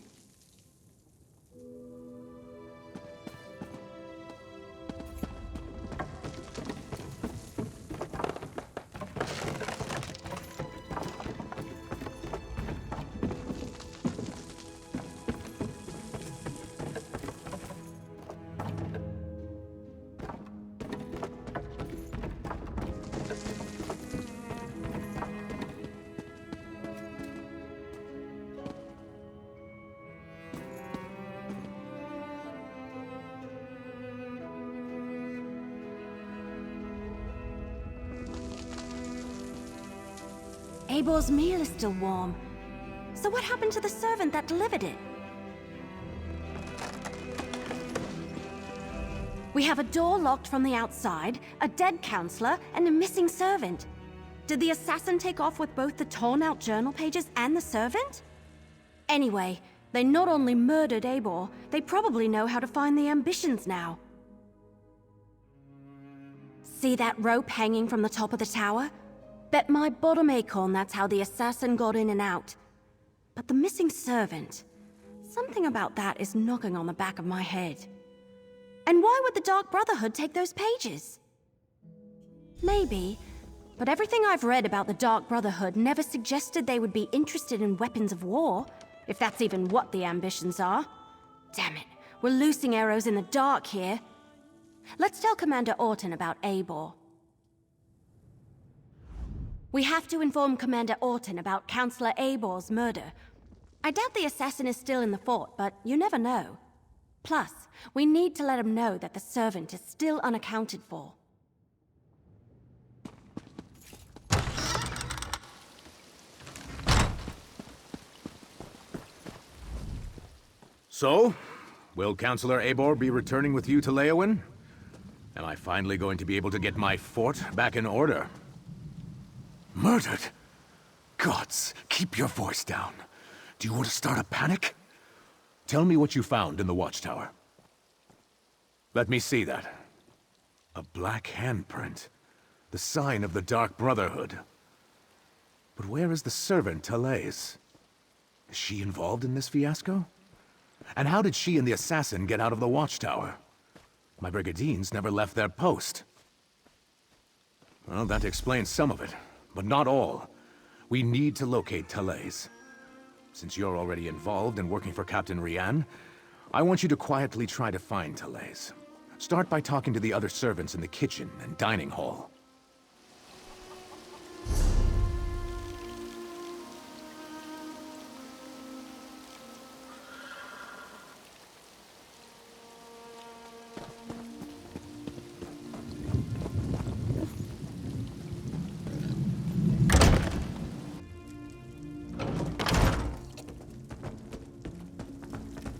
Eibor's meal is still warm. So what happened to the servant that delivered it? We have a door locked from the outside, a dead counselor, and a missing servant. Did the assassin take off with both the torn-out journal pages and the servant? Anyway, they not only murdered Eibor, they probably know how to find the ambitions now. See that rope hanging from the top of the tower? Bet my bottom acorn that's how the assassin got in and out. But the missing servant... something about that is knocking on the back of my head. And why would the Dark Brotherhood take those pages? Maybe, but everything I've read about the Dark Brotherhood never suggested they would be interested in weapons of war, if that's even what the ambitions are. Damn it, we're loosing arrows in the dark here. Let's tell Commander Orton about Eibor. We have to inform Commander Orton about Counselor Eibor's murder. I doubt the assassin is still in the fort, but you never know. Plus, we need to let him know that the servant is still unaccounted for. So, will Counselor Eibor be returning with you to Leowyn? Am I finally going to be able to get my fort back in order? Murdered? Gods, keep your voice down. Do you want to start a panic? Tell me what you found in the Watchtower. Let me see that. A black handprint. The sign of the Dark Brotherhood. But where is the servant, Talais? Is she involved in this fiasco? And how did she and the assassin get out of the watchtower? My brigandines never left their post. Well, that explains some of it, but not all. We need to locate Talais. Since you're already involved and working for Captain Rian, I want you to quietly try to find Talais. Start by talking to the other servants in the kitchen and dining hall.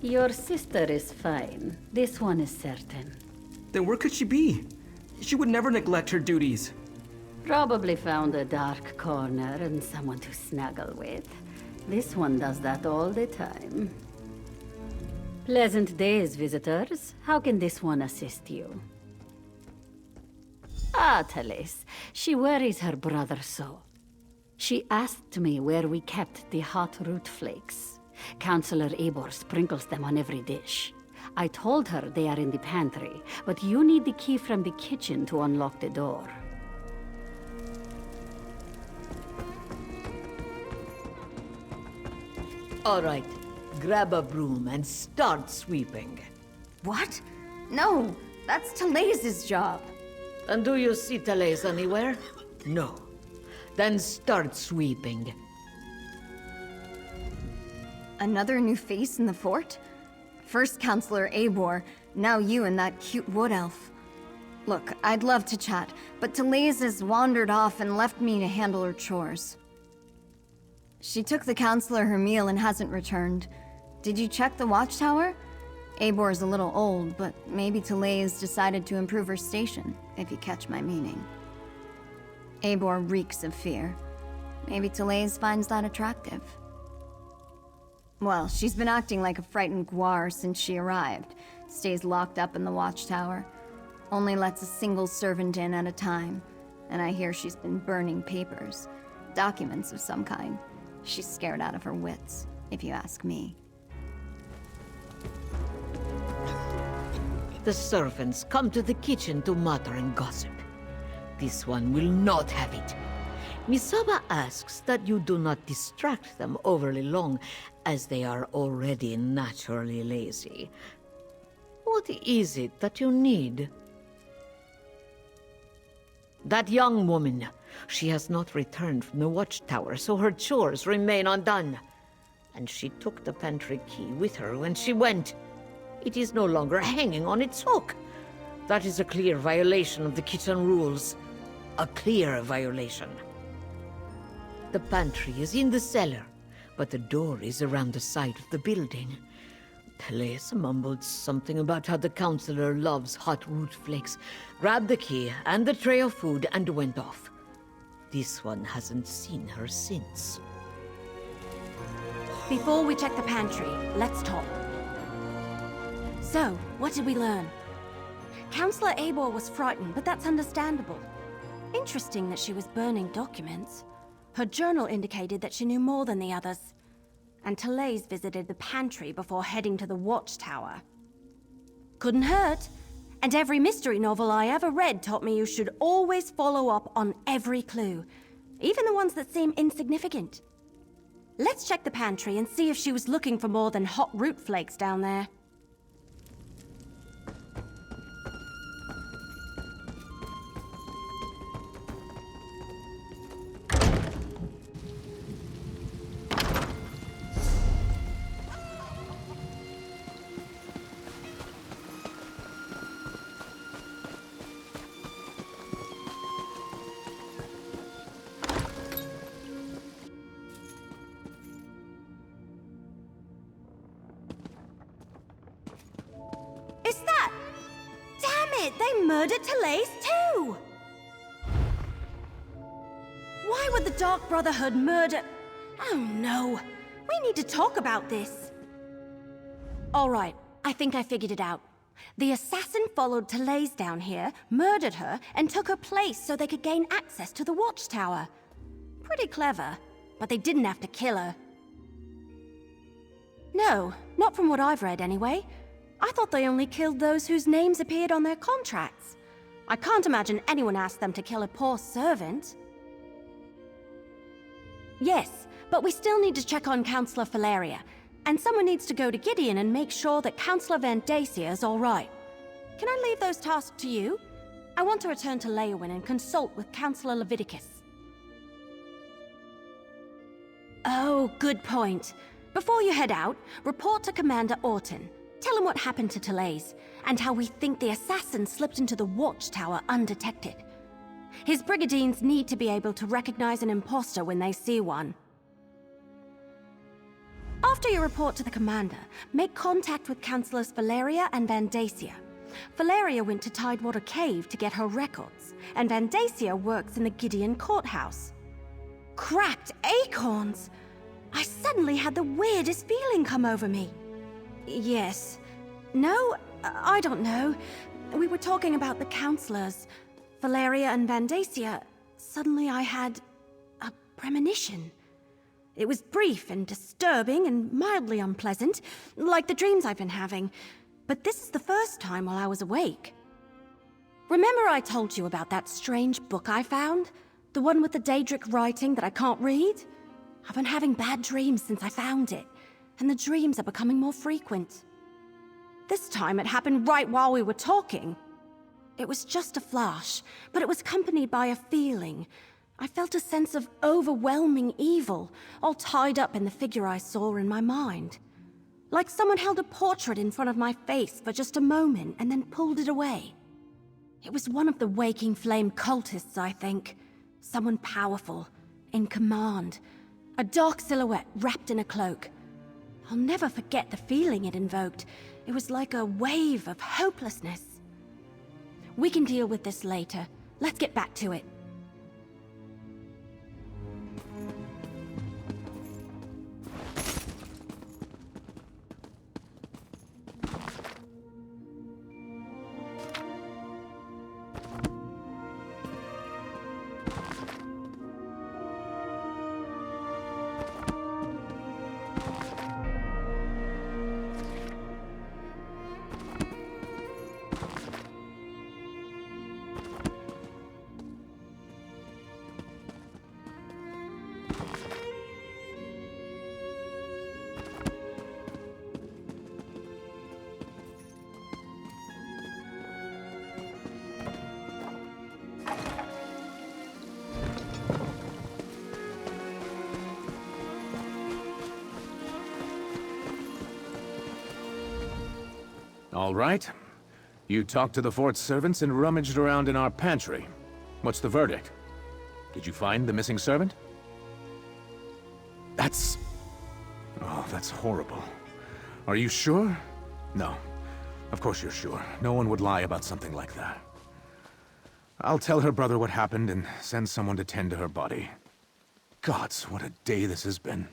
Your sister is fine. This one is certain. Then where could she be? She would never neglect her duties. Probably found a dark corner and someone to snuggle with. This one does that all the time. Pleasant days, visitors. How can this one assist you? Ah, Talais. She worries her brother so. She asked me where we kept the hot root flakes. Counselor Eivor sprinkles them on every dish. I told her they are in the pantry, but you need the key from the kitchen to unlock the door. All right, grab a broom and start sweeping. What? No, that's Talais's job. And do you see Talais anywhere? No. Then start sweeping. Another new face in the fort? First Counselor Eivor, now you and that cute wood elf. Look, I'd love to chat, but Talais has wandered off and left me to handle her chores. She took the Counselor her meal and hasn't returned. Did you check the watchtower? Eivor's a little old, but maybe Talais decided to improve her station, if you catch my meaning. Eivor reeks of fear. Maybe Talais finds that attractive. Well, she's been acting like a frightened guar since she arrived. Stays locked up in the watchtower. Only lets a single servant in at a time. And I hear she's been burning papers. Documents of some kind. She's scared out of her wits, if you ask me. The servants come to the kitchen to mutter and gossip. This one will not have it. Misaba asks that you do not distract them overly long, as they are already naturally lazy. What is it that you need? That young woman. She has not returned from the watchtower, so her chores remain undone. And she took the pantry key with her when she went. It is no longer hanging on its hook. That is a clear violation of the kitchen rules. A clear violation. The pantry is in the cellar, but the door is around the side of the building. Talais mumbled something about how the counselor loves hot root flakes, grabbed the key and the tray of food and went off. This one hasn't seen her since. Before we check the pantry, let's talk. So, what did we learn? Counselor Eivor was frightened, but that's understandable. Interesting that she was burning documents. Her journal indicated that she knew more than the others. And Talais visited the pantry before heading to the watchtower. Couldn't hurt. And every mystery novel I ever read taught me you should always follow up on every clue, even the ones that seem insignificant. Let's check the pantry and see if she was looking for more than hot root flakes down there. They murdered Talais too! Why would the Dark Brotherhood murder... Oh no! We need to talk about this! Alright, I think I figured it out. The assassin followed Therese down here, murdered her, and took her place so they could gain access to the watchtower. Pretty clever, but they didn't have to kill her. No, not from what I've read anyway. I thought they only killed those whose names appeared on their contracts. I can't imagine anyone asked them to kill a poor servant. Yes, but we still need to check on Councillor Valeria, and someone needs to go to Gideon and make sure that Councillor Vandacia is all right. Can I leave those tasks to you? I want to return to Leowyn and consult with Councillor Leviticus. Oh, good point. Before you head out, report to Commander Orton. Tell him what happened to Therese, and how we think the assassin slipped into the watchtower undetected. His brigadines need to be able to recognize an imposter when they see one. After you report to the commander, make contact with Councillors Valeria and Vandacia. Valeria went to Tidewater Cave to get her records, and Vandacia works in the Gideon courthouse. Cracked acorns! I suddenly had the weirdest feeling come over me. Yes. No, I don't know. We were talking about the councillors, Valeria and Vandacia. Suddenly I had a premonition. It was brief and disturbing and mildly unpleasant, like the dreams I've been having. But this is the first time while I was awake. Remember I told you about that strange book I found? The one with the Daedric writing that I can't read? I've been having bad dreams since I found it, and the dreams are becoming more frequent. This time it happened right while we were talking. It was just a flash, but it was accompanied by a feeling. I felt a sense of overwhelming evil, all tied up in the figure I saw in my mind. Like someone held a portrait in front of my face for just a moment and then pulled it away. It was one of the Waking Flame cultists, I think. Someone powerful, in command. A dark silhouette wrapped in a cloak. I'll never forget the feeling it invoked. It was like a wave of hopelessness. We can deal with this later. Let's get back to it. All right. You talked to the fort's servants and rummaged around in our pantry. What's the verdict? Did you find the missing servant? That's... oh, that's horrible. Are you sure? No. Of course you're sure. No one would lie about something like that. I'll tell her brother what happened and send someone to tend to her body. Gods, what a day this has been.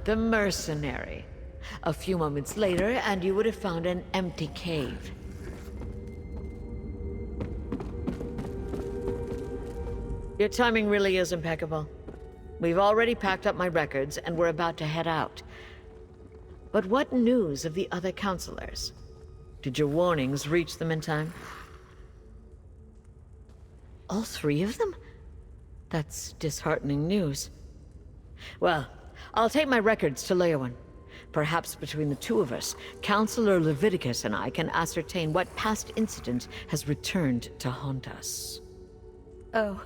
the mercenary. A few moments later, and you would have found an empty cave. Your timing really is impeccable. We've already packed up my records, and we're about to head out. But what news of the other counselors? Did your warnings reach them in time? All three of them? That's disheartening news. Well, I'll take my records to Leowen. Perhaps between the two of us, Counselor Leviticus and I can ascertain what past incident has returned to haunt us. Oh,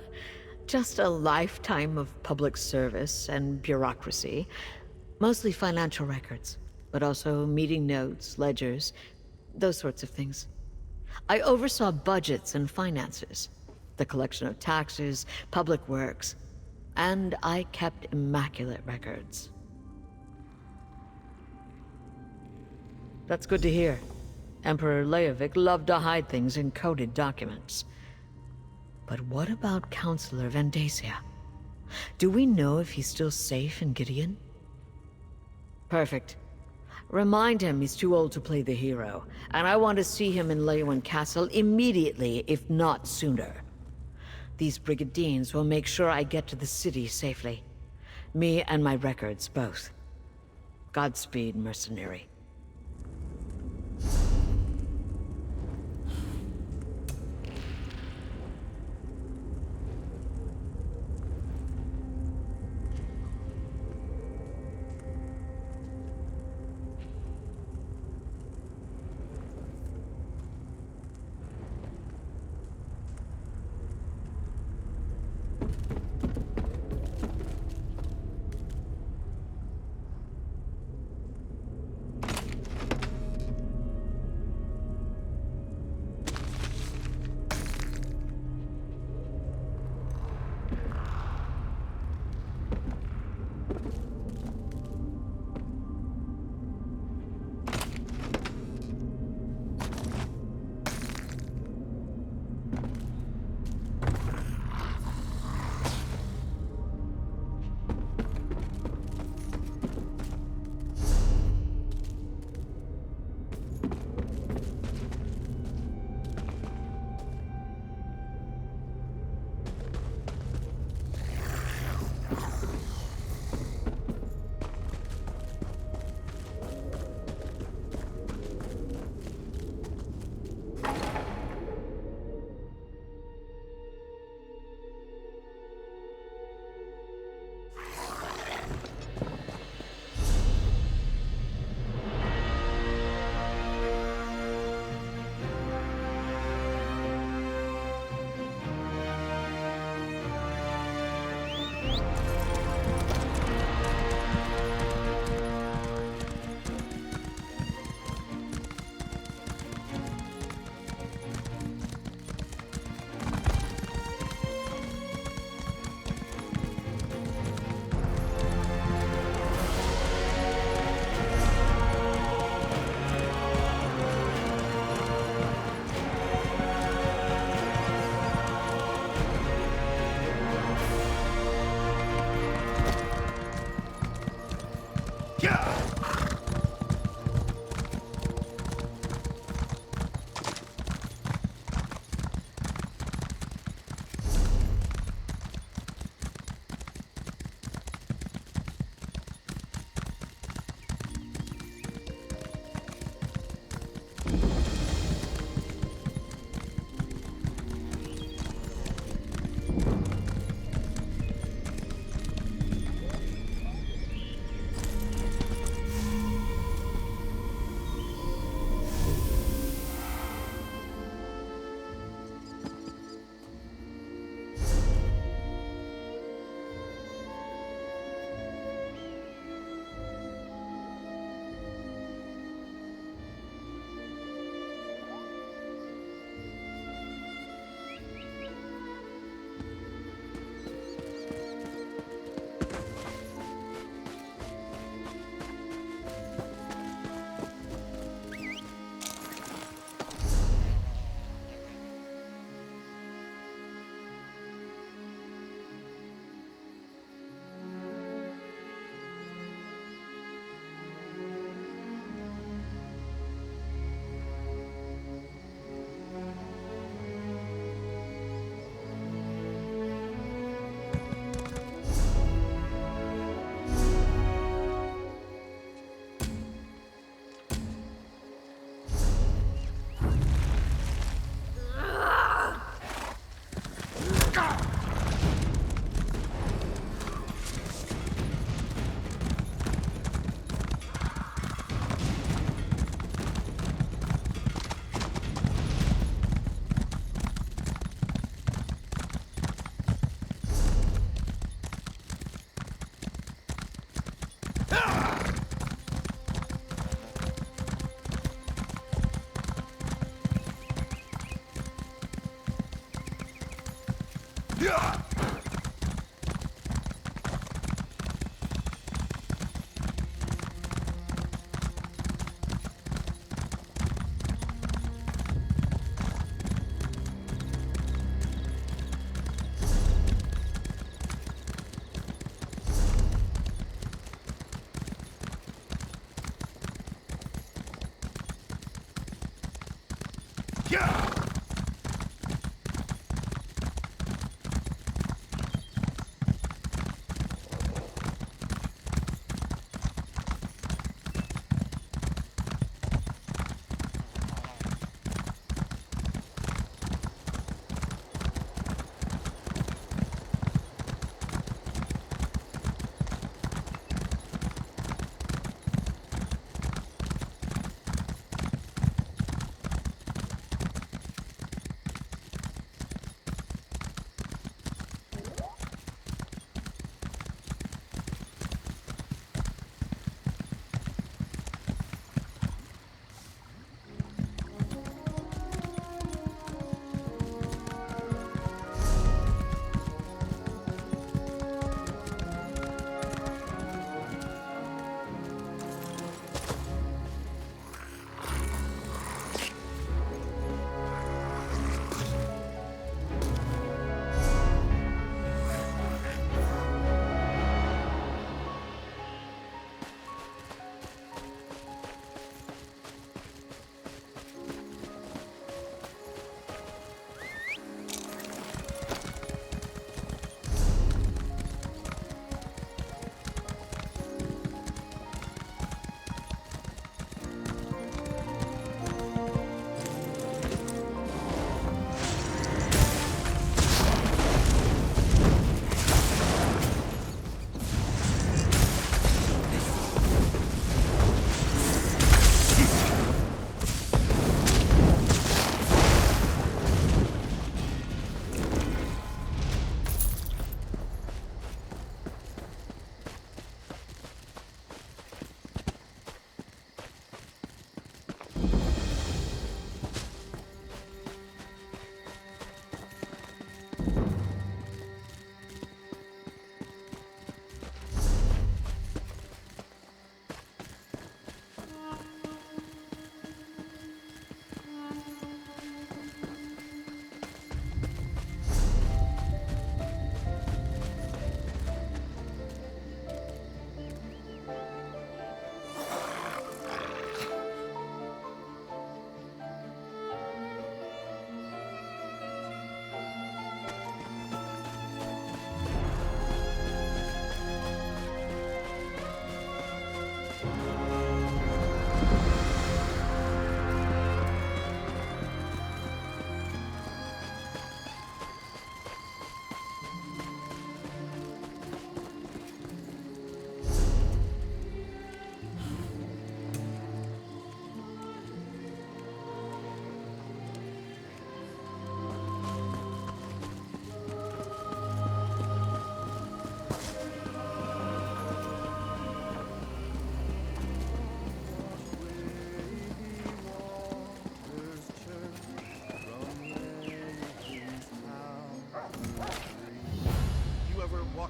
just a lifetime of public service and bureaucracy. Mostly financial records, but also meeting notes, ledgers, those sorts of things. I oversaw budgets and finances, the collection of taxes, public works, and I kept immaculate records. That's good to hear. Emperor Leovic loved to hide things in coded documents. But what about Counselor Vendacia? Do we know if he's still safe in Gideon? Perfect. Remind him he's too old to play the hero, and I want to see him in Leowen Castle immediately, if not sooner. These brigadines will make sure I get to the city safely. Me and my records, both. Godspeed, mercenary.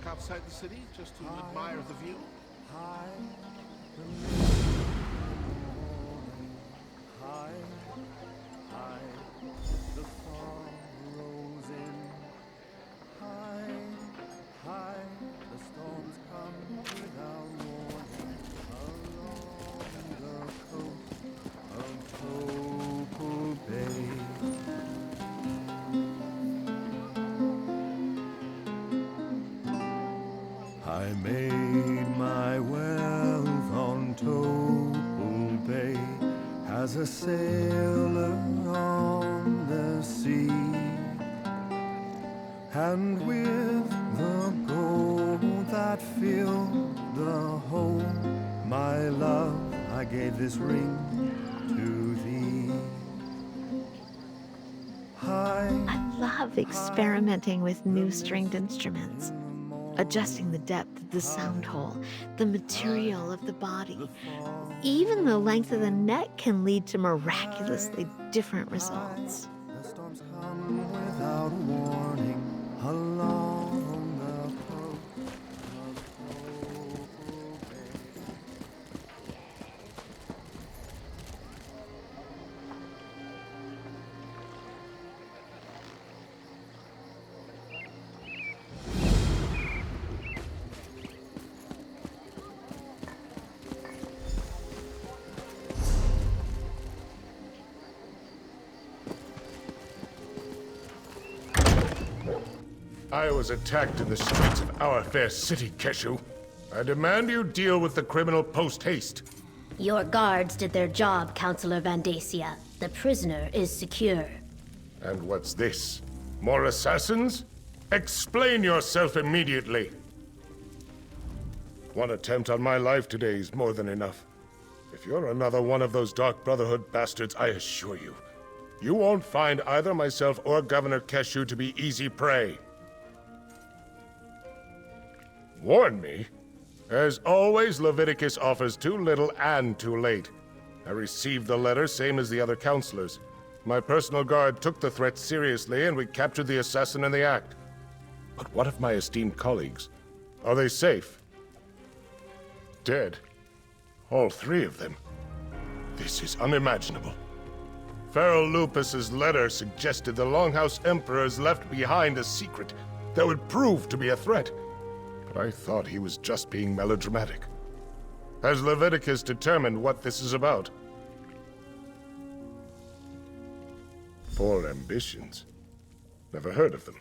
outside the city just to admire the view? The fall rolls in. High, the storms come without warning. Along the coast of Topol Bay. I made my wealth on Topol Bay as a sailor on the sea, and with the gold that filled the hole, my love, I gave this ring to thee. I love experimenting with new stringed instruments, adjusting the depth of the sound hole, the material of the body. Even the length of the neck can lead to miraculously different results. The storms come without warning. I was attacked in the streets of our fair city, Keshu. I demand you deal with the criminal post-haste. Your guards did their job, Counselor Vandacia. The prisoner is secure. And what's this? More assassins? Explain yourself immediately. One attempt on my life today is more than enough. If you're another one of those Dark Brotherhood bastards, I assure you, you won't find either myself or Governor Keshu to be easy prey. Warn me? As always, Leviticus offers too little and too late. I received the letter, same as the other counselors. My personal guard took the threat seriously, and we captured the assassin in the act. But what of my esteemed colleagues? Are they safe? Dead? All three of them? This is unimaginable. Pharaoh Lupus's letter suggested the Longhouse Emperors left behind a secret that would prove to be a threat. But I thought he was just being melodramatic. Has Leviticus determined what this is about? Four ambitions. Never heard of them.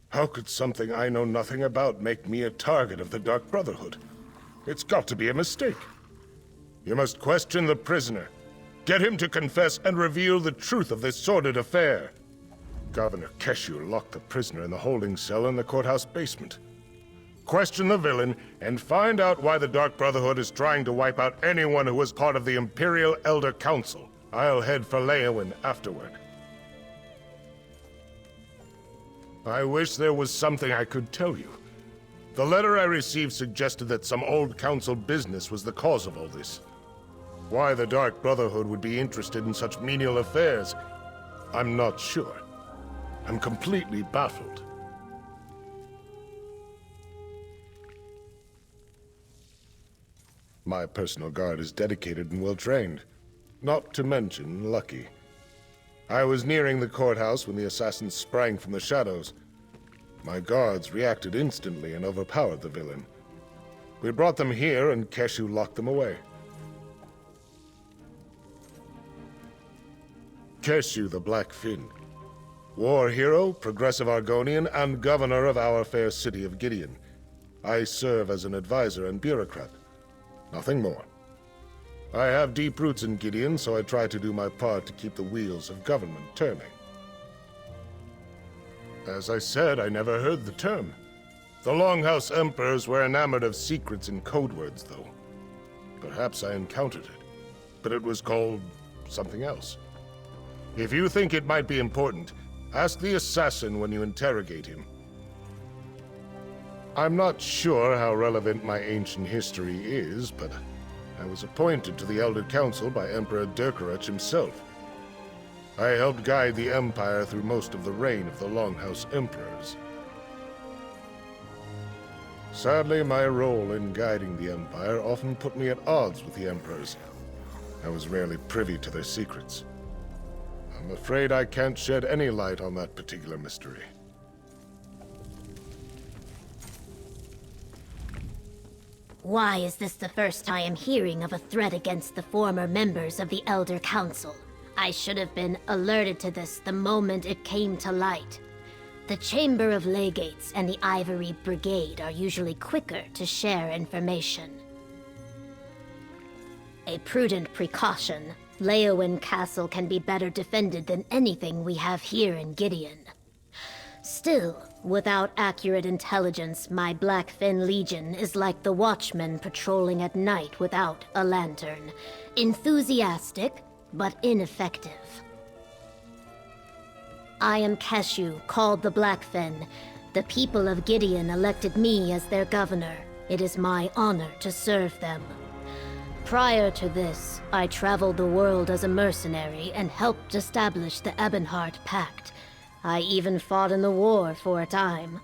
How could something I know nothing about make me a target of the Dark Brotherhood? It's got to be a mistake. You must question the prisoner. Get him to confess and reveal the truth of this sordid affair. Governor Keshu locked the prisoner in the holding cell in the courthouse basement. Question the villain, and find out why the Dark Brotherhood is trying to wipe out anyone who was part of the Imperial Elder Council. I'll head for Leowin afterward. I wish there was something I could tell you. The letter I received suggested that some old council business was the cause of all this. Why the Dark Brotherhood would be interested in such menial affairs, I'm not sure. I'm completely baffled. My personal guard is dedicated and well-trained. Not to mention lucky. I was nearing the courthouse when the assassins sprang from the shadows. My guards reacted instantly and overpowered the villain. We brought them here, and Keshu locked them away. Keshu the Black Fin. War hero, progressive Argonian, and governor of our fair city of Gideon. I serve as an advisor and bureaucrat. Nothing more. I have deep roots in Gideon, so I try to do my part to keep the wheels of government turning. As I said, I never heard the term. The Longhouse Emperors were enamored of secrets and code words, though. Perhaps I encountered it, but it was called something else. If you think it might be important, ask the assassin when you interrogate him. I'm not sure how relevant my ancient history is, but I was appointed to the Elder Council by Emperor Durkarach himself. I helped guide the Empire through most of the reign of the Longhouse Emperors. Sadly, my role in guiding the Empire often put me at odds with the Emperors. I was rarely privy to their secrets. I'm afraid I can't shed any light on that particular mystery. Why is this the first I am hearing of a threat against the former members of the Elder Council? I should have been alerted to this the moment it came to light. The Chamber of Legates and the Ivory Brigade are usually quicker to share information. A prudent precaution. Leowin Castle can be better defended than anything we have here in Gideon. Still, without accurate intelligence, my Blackfin Legion is like the watchmen patrolling at night without a lantern. Enthusiastic, but ineffective. I am Keshu, called the Blackfin. The people of Gideon elected me as their governor. It is my honor to serve them. Prior to this, I traveled the world as a mercenary and helped establish the Ebonheart Pact. I even fought in the war for a time.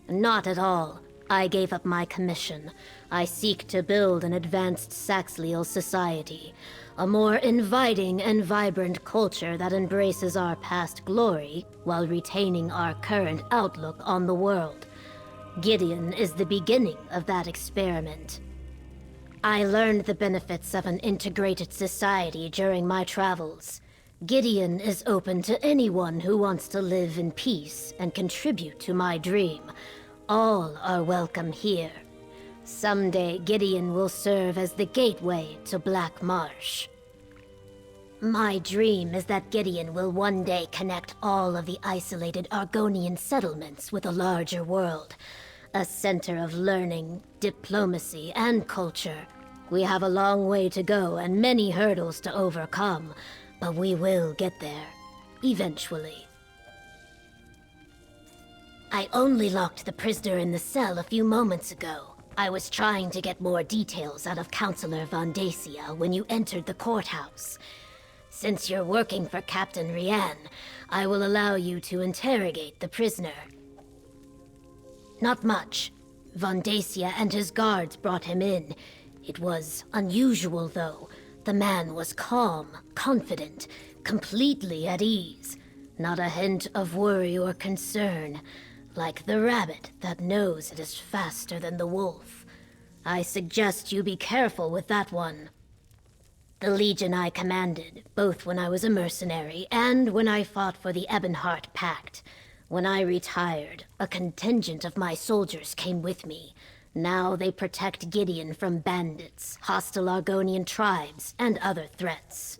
Not at all. I gave up my commission. I seek to build an advanced Saxleal society. A more inviting and vibrant culture that embraces our past glory while retaining our current outlook on the world. Gideon is the beginning of that experiment. I learned the benefits of an integrated society during my travels. Gideon is open to anyone who wants to live in peace and contribute to my dream. All are welcome here. Someday, Gideon will serve as the gateway to Black Marsh. My dream is that Gideon will one day connect all of the isolated Argonian settlements with a larger world. A center of learning, diplomacy, and culture. We have a long way to go and many hurdles to overcome, but we will get there. Eventually. I only locked the prisoner in the cell a few moments ago. I was trying to get more details out of Counselor Vondacia when you entered the courthouse. Since you're working for Captain Rian, I will allow you to interrogate the prisoner. Not much. Vondacia and his guards brought him in. It was unusual, though. The man was calm, confident, completely at ease. Not a hint of worry or concern. Like the rabbit that knows it is faster than the wolf. I suggest you be careful with that one. The Legion I commanded, both when I was a mercenary and when I fought for the Ebonheart Pact. When I retired, a contingent of my soldiers came with me. Now they protect Gideon from bandits, hostile Argonian tribes, and other threats.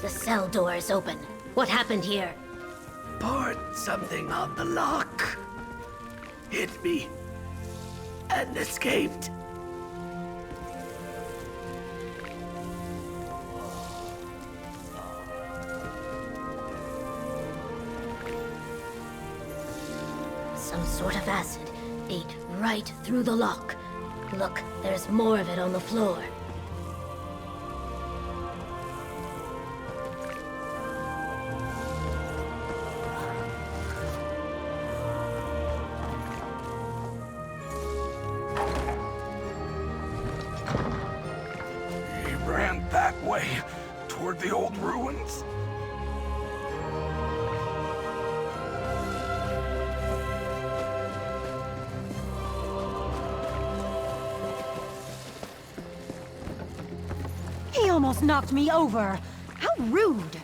The cell door is open. What happened here? Poured something on the lock. Hit me. And escaped. Some sort of acid ate right through the lock. Look, there's more of it on the floor. That way, toward the old ruins. He almost knocked me over. How rude.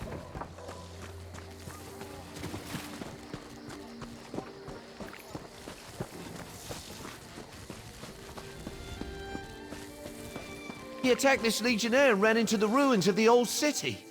He attacked this legionnaire and ran into the ruins of the old city.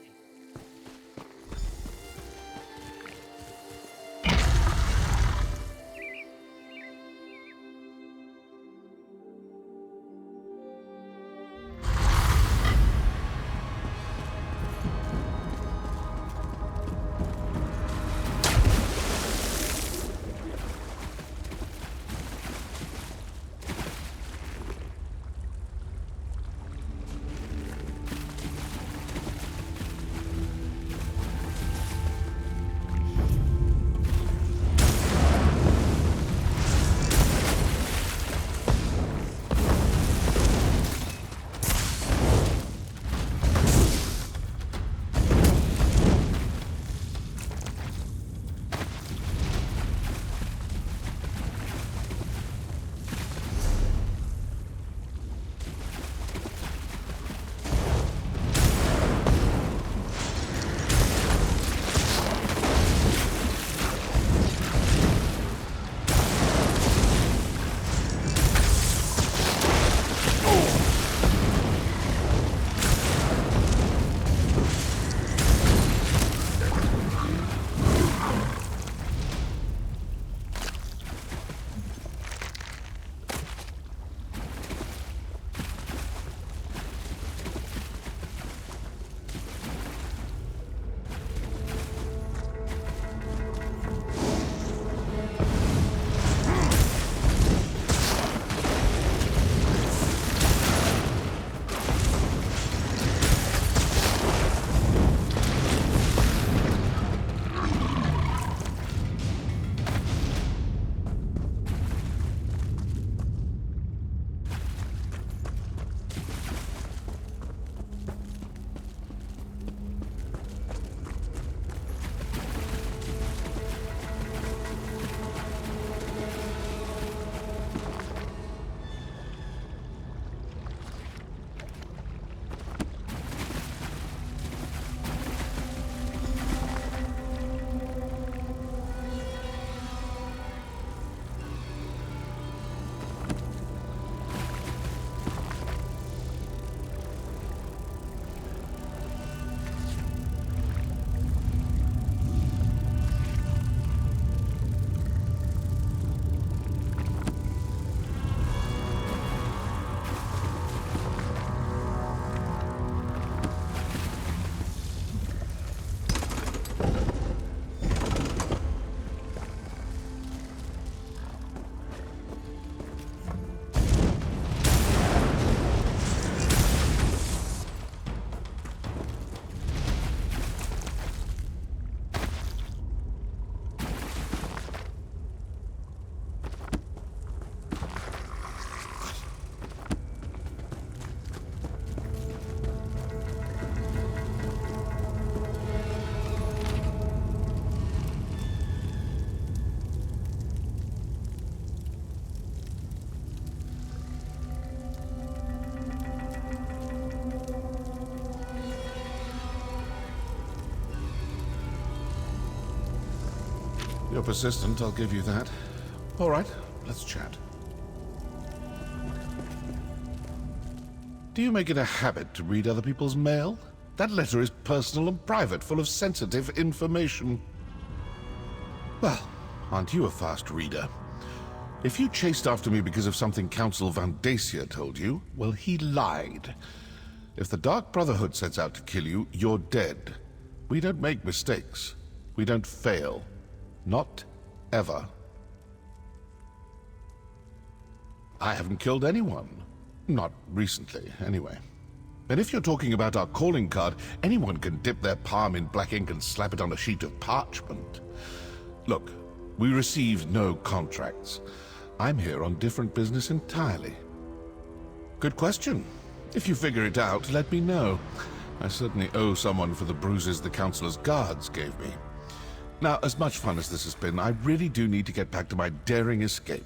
You're persistent, I'll give you that. All right, let's chat. Do you make it a habit to read other people's mail? That letter is personal and private, full of sensitive information. Well, aren't you a fast reader? If you chased after me because of something Council Van Dacia told you, well, he lied. If the Dark Brotherhood sets out to kill you, you're dead. We don't make mistakes. We don't fail. Not ever. I haven't killed anyone. Not recently, anyway. And if you're talking about our calling card, anyone can dip their palm in black ink and slap it on a sheet of parchment. Look, we receive no contracts. I'm here on different business entirely. Good question. If you figure it out, let me know. I certainly owe someone for the bruises the Councilor's guards gave me. Now, as much fun as this has been, I really do need to get back to my daring escape.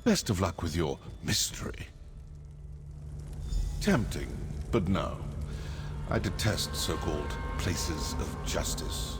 Best of luck with your mystery. Tempting, but no. I detest so-called places of justice.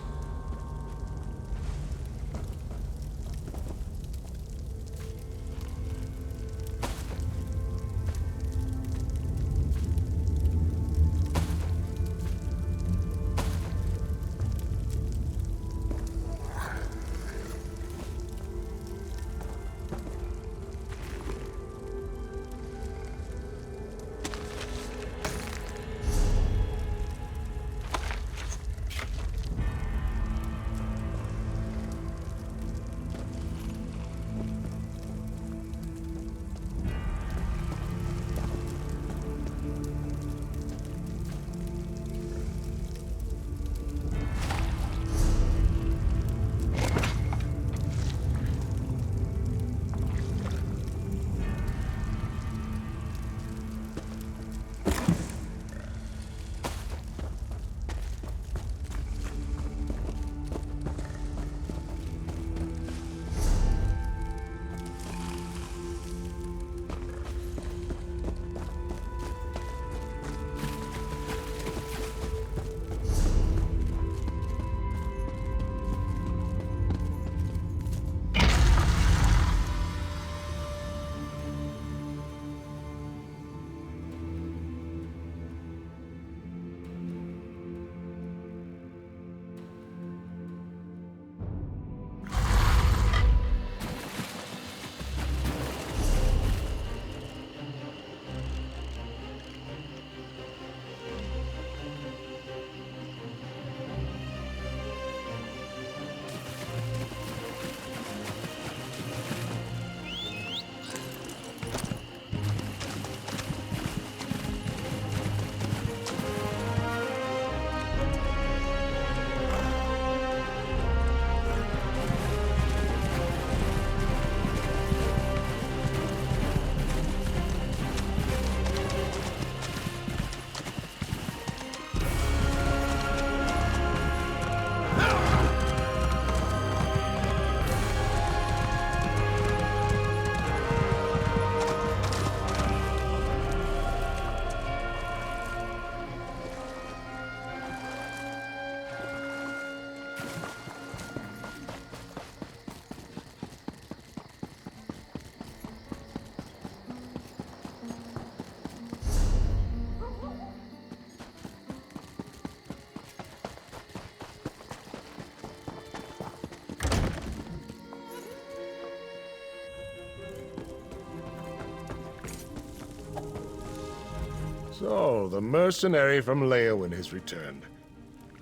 So, the mercenary from Leowin has returned.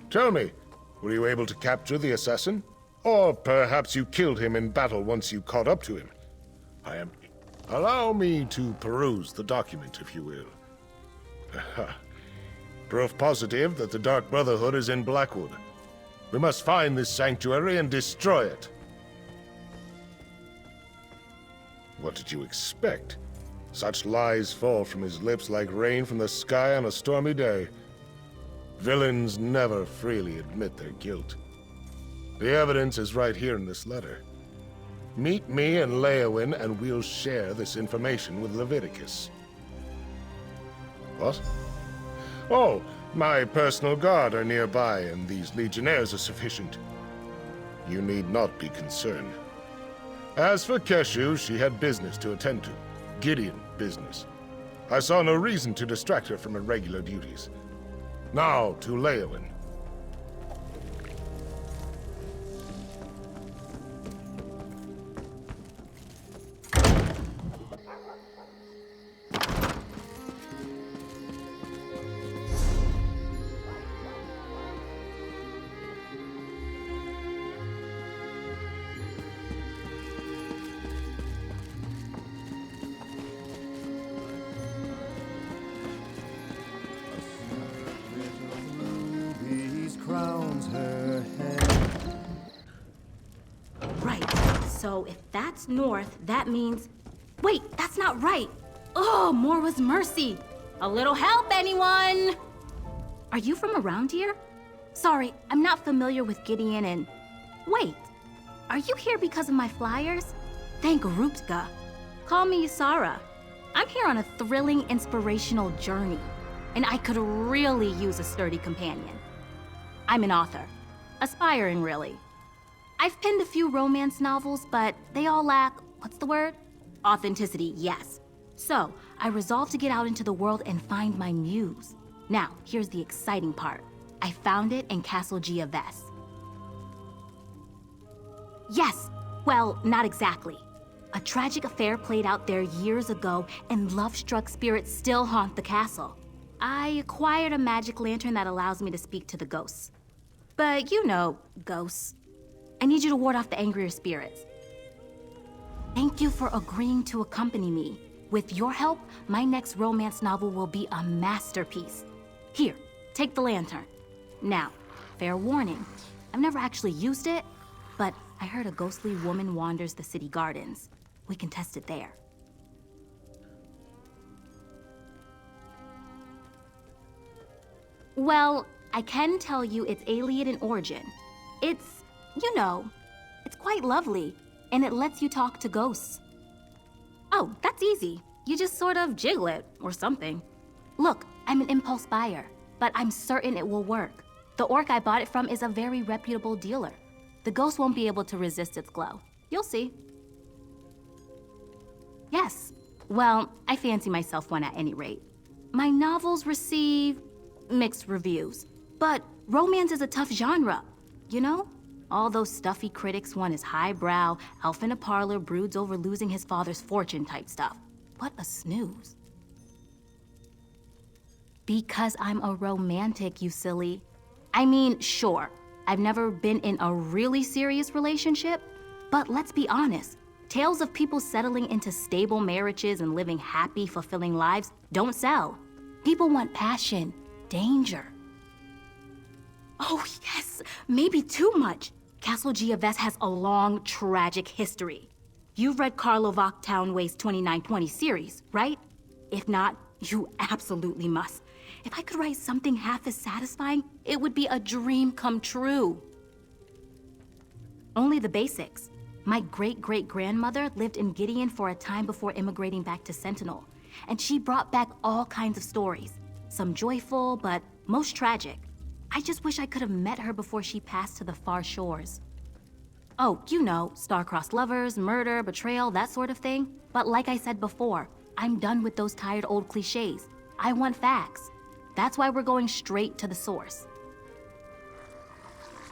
Tell me, were you able to capture the assassin? Or perhaps you killed him in battle once you caught up to him? Allow me to peruse the document, if you will. Proof positive that the Dark Brotherhood is in Blackwood. We must find this sanctuary and destroy it. What did you expect? Such lies fall from his lips like rain from the sky on a stormy day. Villains never freely admit their guilt. The evidence is right here in this letter. Meet me in Leowin and we'll share this information with Leviticus. What? Oh, my personal guard are nearby and these legionnaires are sufficient. you need not be concerned. As for Keshu, she had business to attend to. Gideon business. I saw no reason to distract her from her regular duties. Now to Leowin. Crowns her head. Right. So if that's north, that means... Wait, that's not right. Oh, more was mercy. A little help, anyone? Are you from around here? Sorry, I'm not familiar with Gideon and... Wait, are you here because of my flyers? Thank Ruptka. Call me Yusara. I'm here on a thrilling, inspirational journey, and I could really use a sturdy companion. I'm an author. Aspiring, really. I've penned a few romance novels, but they all lack, what's the word? Authenticity, yes. So, I resolved to get out into the world and find my muse. Now, here's the exciting part. I found it in Castle Giaves. Yes, well, not exactly. A tragic affair played out there years ago, and love-struck spirits still haunt the castle. I acquired a magic lantern that allows me to speak to the ghosts. But you know, ghosts. I need you to ward off the angrier spirits. Thank you for agreeing to accompany me. With your help, my next romance novel will be a masterpiece. Here, take the lantern. Now, fair warning, I've never actually used it, but I heard a ghostly woman wanders the city gardens. We can test it there. Well, I can tell you it's alien in origin. It's, you know, it's quite lovely, and it lets you talk to ghosts. Oh, that's easy. You just sort of jiggle it, or something. Look, I'm an impulse buyer, but I'm certain it will work. The orc I bought it from is a very reputable dealer. The ghost won't be able to resist its glow. You'll see. Yes. Well, I fancy myself one at any rate. My novels receive mixed reviews. But romance is a tough genre, you know? All those stuffy critics want is highbrow, elf in a parlor broods over losing his father's fortune type stuff. What a snooze. Because I'm a romantic, you silly. I mean, sure, I've never been in a really serious relationship, but let's be honest, tales of people settling into stable marriages and living happy, fulfilling lives don't sell. People want passion, danger. Oh yes, maybe too much. Castle Giaves has a long, tragic history. You've read Carlo Vochtownway's 2920 series, right? If not, you absolutely must. If I could write something half as satisfying, it would be a dream come true. Only the basics. My great-great-grandmother lived in Gideon for a time before immigrating back to Sentinel, and she brought back all kinds of stories. Some joyful, but most tragic. I just wish I could have met her before she passed to the far shores. Oh, you know, star-crossed lovers, murder, betrayal, that sort of thing. But like I said before, I'm done with those tired old cliches. I want facts. That's why we're going straight to the source.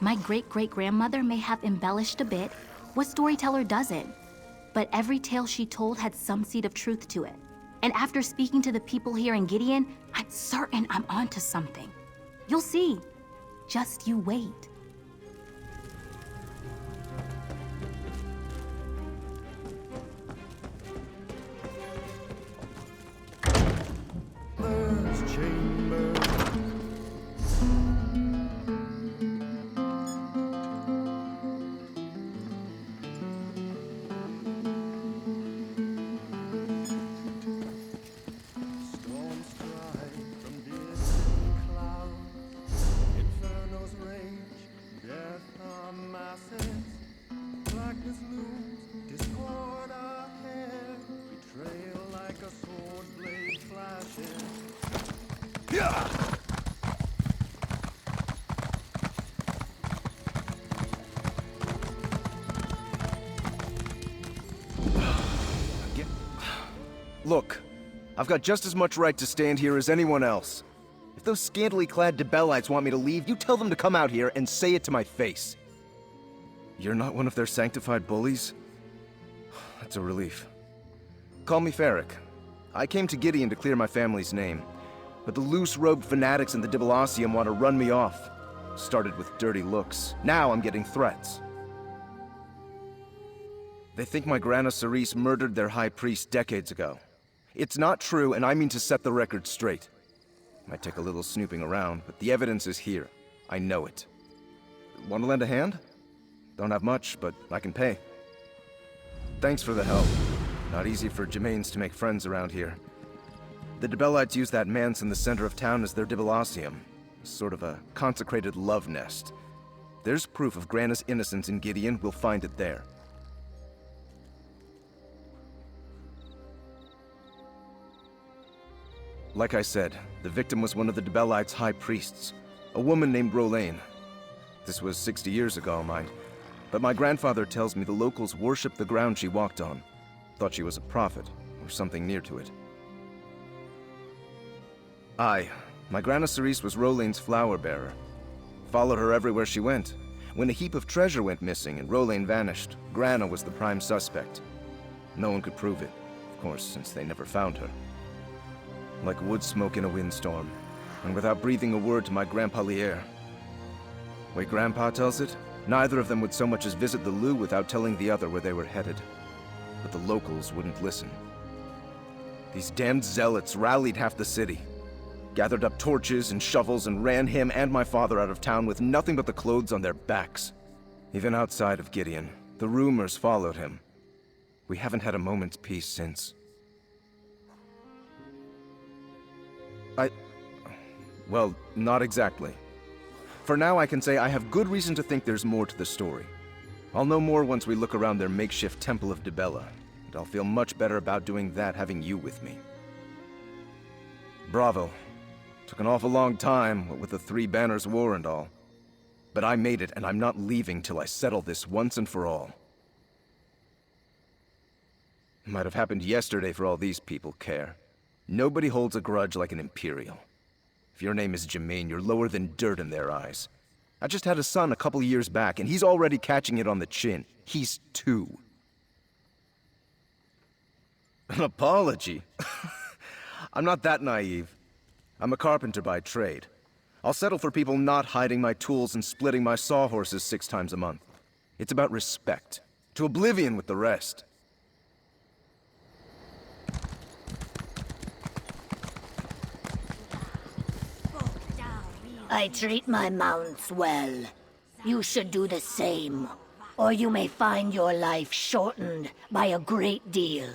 My great-great-grandmother may have embellished a bit. What storyteller doesn't? But every tale she told had some seed of truth to it. And after speaking to the people here in Gideon, I'm certain I'm onto something. You'll see. Just you wait. Chamber. Storms strike from distant clouds. Inferno's rage, death masses. Blackness looms, discord ahead. Betrayal like a sword blade flashes. Look, I've got just as much right to stand here as anyone else. If those scantily clad dabellites want me to leave, you tell them to come out here and say it to my face. You're not one of their sanctified bullies? That's a relief. Call me Ferric. I came to Gideon to clear my family's name, but the loose-robed fanatics in the Dibelasium want to run me off. Started with dirty looks. Now I'm getting threats. They think my Grana Cerise murdered their high priest decades ago. It's not true, and I mean to set the record straight. Might take a little snooping around, but the evidence is here. I know it. Want to lend a hand? Don't have much, but I can pay. Thanks for the help. Not easy for Gemains to make friends around here. The Dibellites use that manse in the center of town as their Dibelasium. Sort of a consecrated love nest. There's proof of Grana's innocence in Gideon, we'll find it there. Like I said, the victim was one of the Dibellites' high priests, a woman named Rolaine. This was 60 years ago, mind. But my grandfather tells me the locals worshipped the ground she walked on. Thought she was a prophet, or something near to it. My Grana Cerise was Rolaine's flower bearer. Followed her everywhere she went. When a heap of treasure went missing and Rolaine vanished, Grana was the prime suspect. No one could prove it, of course, since they never found her. Like wood smoke in a windstorm, and without breathing a word to my Grandpa Lier. Way Grandpa tells it, neither of them would so much as visit the Lou without telling the other where they were headed. But the locals wouldn't listen. These damned zealots rallied half the city, gathered up torches and shovels and ran him and my father out of town with nothing but the clothes on their backs. Even outside of Gideon, the rumors followed him. We haven't had a moment's peace since. Well, not exactly. For now, I can say I have good reason to think there's more to the story. I'll know more once we look around their makeshift Temple of Dibella, and I'll feel much better about doing that having you with me. Bravo. Took an awful long time, what with the Three Banners War and all. But I made it, and I'm not leaving till I settle this once and for all. Might have happened yesterday for all these people care. Nobody holds a grudge like an Imperial. If your name is Gemain, you're lower than dirt in their eyes. I just had a son a couple years back, and he's already catching it on the chin. He's 2. An apology? I'm not that naive. I'm a carpenter by trade. I'll settle for people not hiding my tools and splitting my sawhorses 6 times a month. It's about respect. To oblivion with the rest. I treat my mounts well. You should do the same, or you may find your life shortened by a great deal.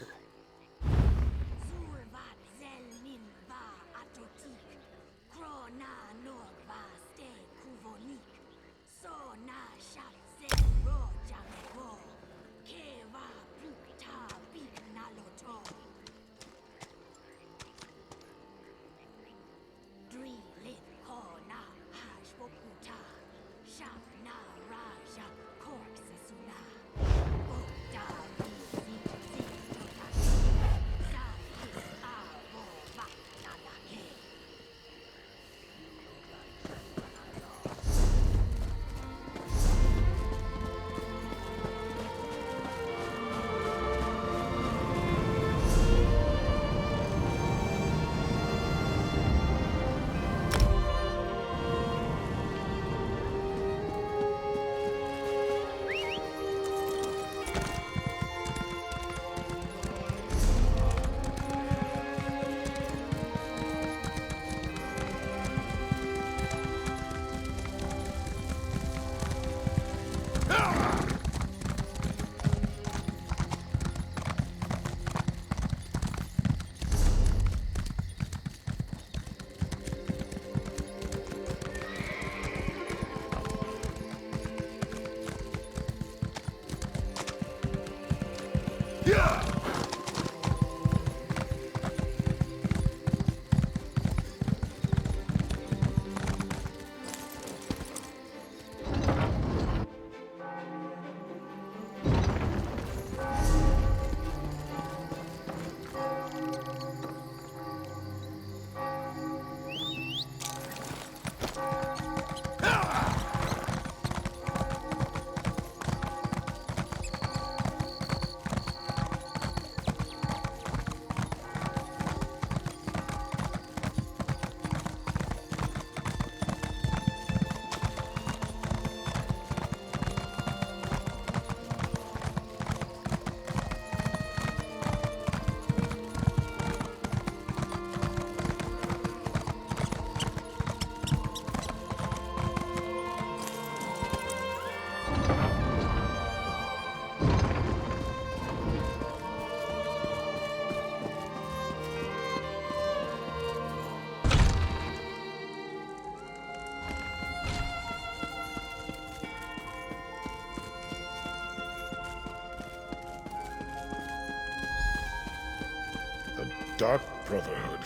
Dark Brotherhood.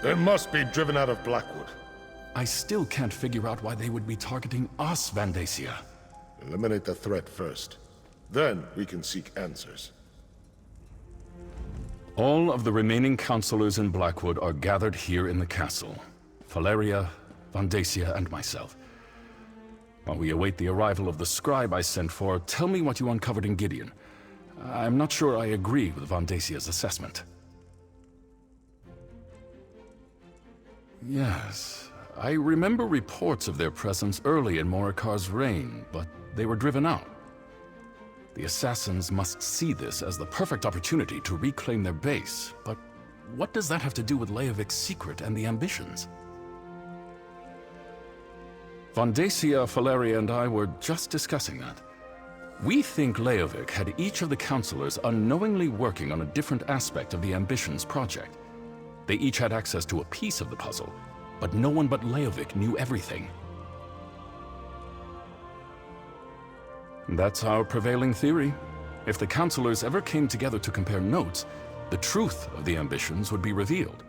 They must be driven out of Blackwood. I still can't figure out why they would be targeting us, Vandacia. Eliminate the threat first. Then we can seek answers. All of the remaining counselors in Blackwood are gathered here in the castle. Valeria, Vandacia, and myself. While we await the arrival of the scribe I sent for, tell me what you uncovered in Gideon. I'm not sure I agree with Vandacia's assessment. Yes, I remember reports of their presence early in Morikar's reign, but they were driven out. The assassins must see this as the perfect opportunity to reclaim their base, but what does that have to do with Leovic's secret and the ambitions? Vandacia, Valeria, and I were just discussing that. We think Leovic had each of the counselors unknowingly working on a different aspect of the Ambitions project. They each had access to a piece of the puzzle, but no one but Leovic knew everything. That's our prevailing theory. If the counselors ever came together to compare notes, the truth of the Ambitions would be revealed.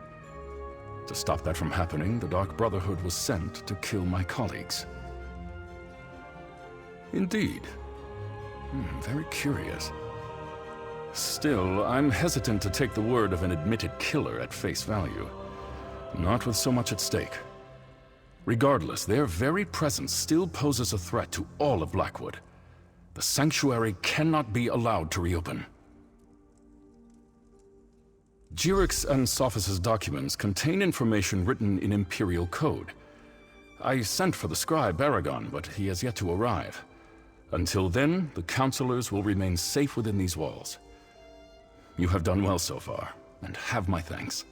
To stop that from happening, the Dark Brotherhood was sent to kill my colleagues. Indeed. Very curious. Still, I'm hesitant to take the word of an admitted killer at face value. Not with so much at stake. Regardless, their very presence still poses a threat to all of Blackwood. The Sanctuary cannot be allowed to reopen. Jirix and Sophis' documents contain information written in Imperial code. I sent for the scribe Aragon, but he has yet to arrive. Until then, the counselors will remain safe within these walls. You have done well so far, and have my thanks.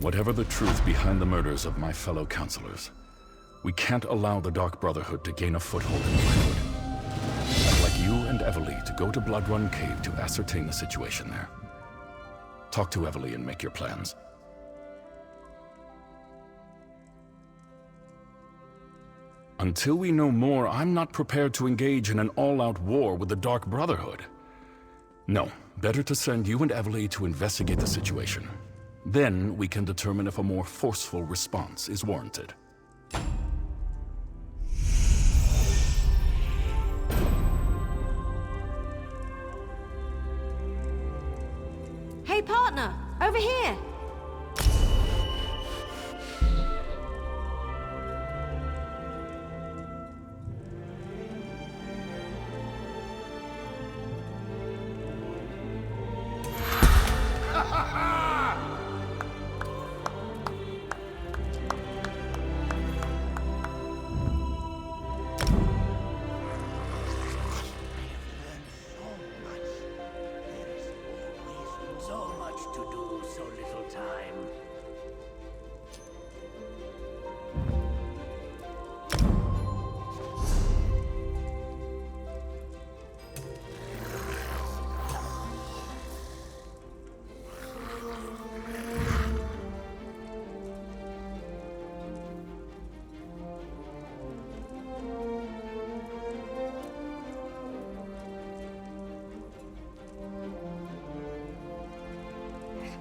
Whatever the truth behind the murders of my fellow counselors, we can't allow the Dark Brotherhood to gain a foothold in Blackwood. I'd like you and Evely to go to Bloodrun Cave to ascertain the situation there. Talk to Evely and make your plans. Until we know more, I'm not prepared to engage in an all-out war with the Dark Brotherhood. No, better to send you and Evely to investigate the situation. Then we can determine if a more forceful response is warranted. Hey, partner! Over here!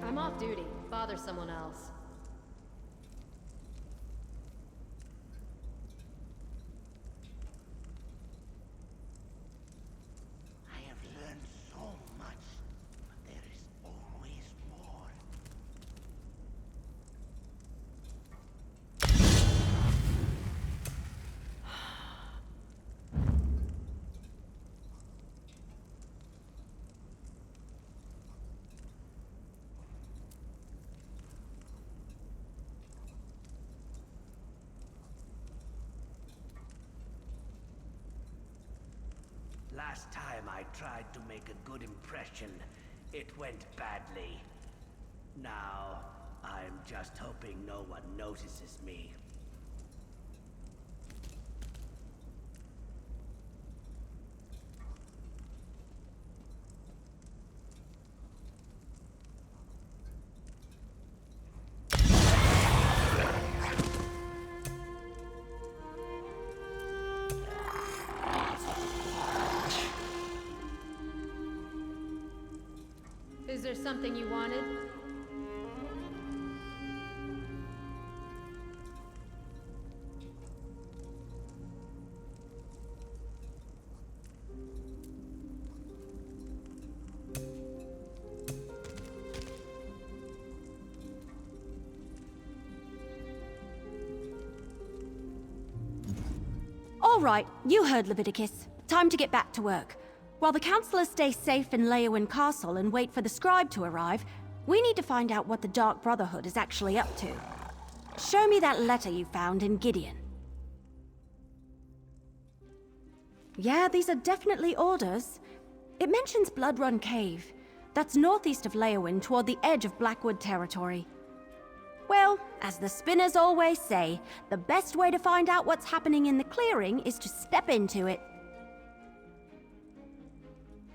I'm off duty. Bother someone else. I have learned so much, but there is always more. Last time I tried to make a good impression, it went badly. Now, I'm just hoping no one notices me. there something you wanted? All right, you heard Leviticus. Time to get back to work. While the counselors stay safe in Leyawiin Castle and wait for the scribe to arrive, we need to find out what the Dark Brotherhood is actually up to. Show me that letter you found in Gideon. Yeah, these are definitely orders. It mentions Bloodrun Cave. That's northeast of Leyawiin toward the edge of Blackwood territory. Well, as the spinners always say, the best way to find out what's happening in the clearing is to step into it.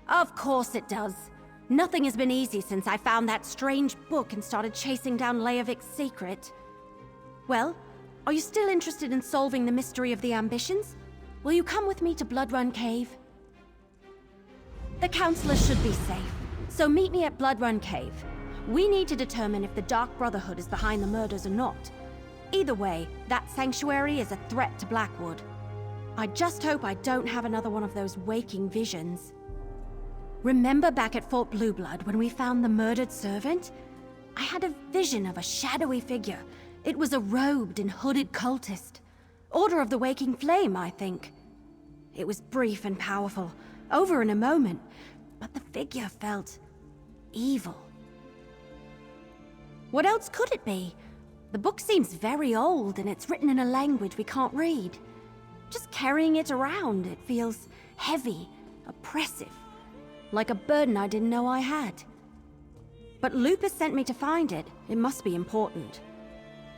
Of course it does. Nothing has been easy since I found that strange book and started chasing down Leovik's secret. Well, are you still interested in solving the mystery of the ambitions? Will you come with me to Bloodrun Cave? The counselors should be safe, so meet me at Bloodrun Cave. We need to determine if the Dark Brotherhood is behind the murders or not. Either way, that sanctuary is a threat to Blackwood. I just hope I don't have another one of those waking visions. Remember back at Fort Blueblood when we found the murdered servant? I had a vision of a shadowy figure. It was a robed and hooded cultist. Order of the Waking Flame, I think. It was brief and powerful, over in a moment, but the figure felt evil. What else could it be? The book seems very old and it's written in a language we can't read. Just carrying it around, it feels heavy, oppressive, like a burden I didn't know I had. But Lupus sent me to find it. It must be important.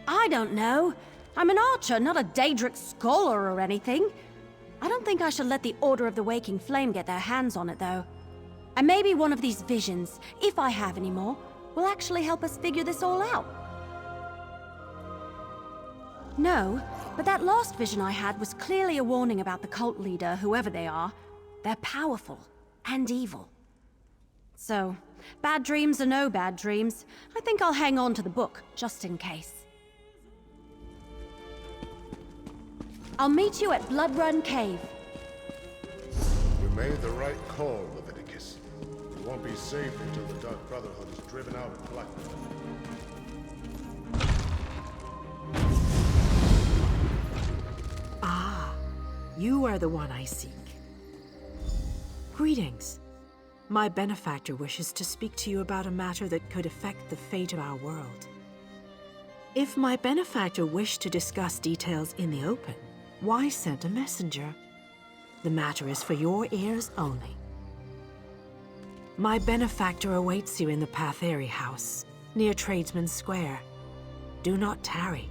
I don't know. I'm an archer, not a Daedric scholar or anything. I don't think I should let the Order of the Waking Flame get their hands on it, though. And maybe one of these visions, if I have any more, will actually help us figure this all out. No, but that last vision I had was clearly a warning about the cult leader, whoever they are. They're powerful and evil. So, bad dreams or no bad dreams, I think I'll hang on to the book, just in case. I'll meet you at Bloodrun Cave. You made the right call, Leviticus. You won't be safe until the Dark Brotherhood is driven out of Blackwood. Ah, you are the one I seek. Greetings. My benefactor wishes to speak to you about a matter that could affect the fate of our world. If my benefactor wished to discuss details in the open, why send a messenger? The matter is for your ears only. My benefactor awaits you in the Patheri House, near Tradesman Square. Do not tarry.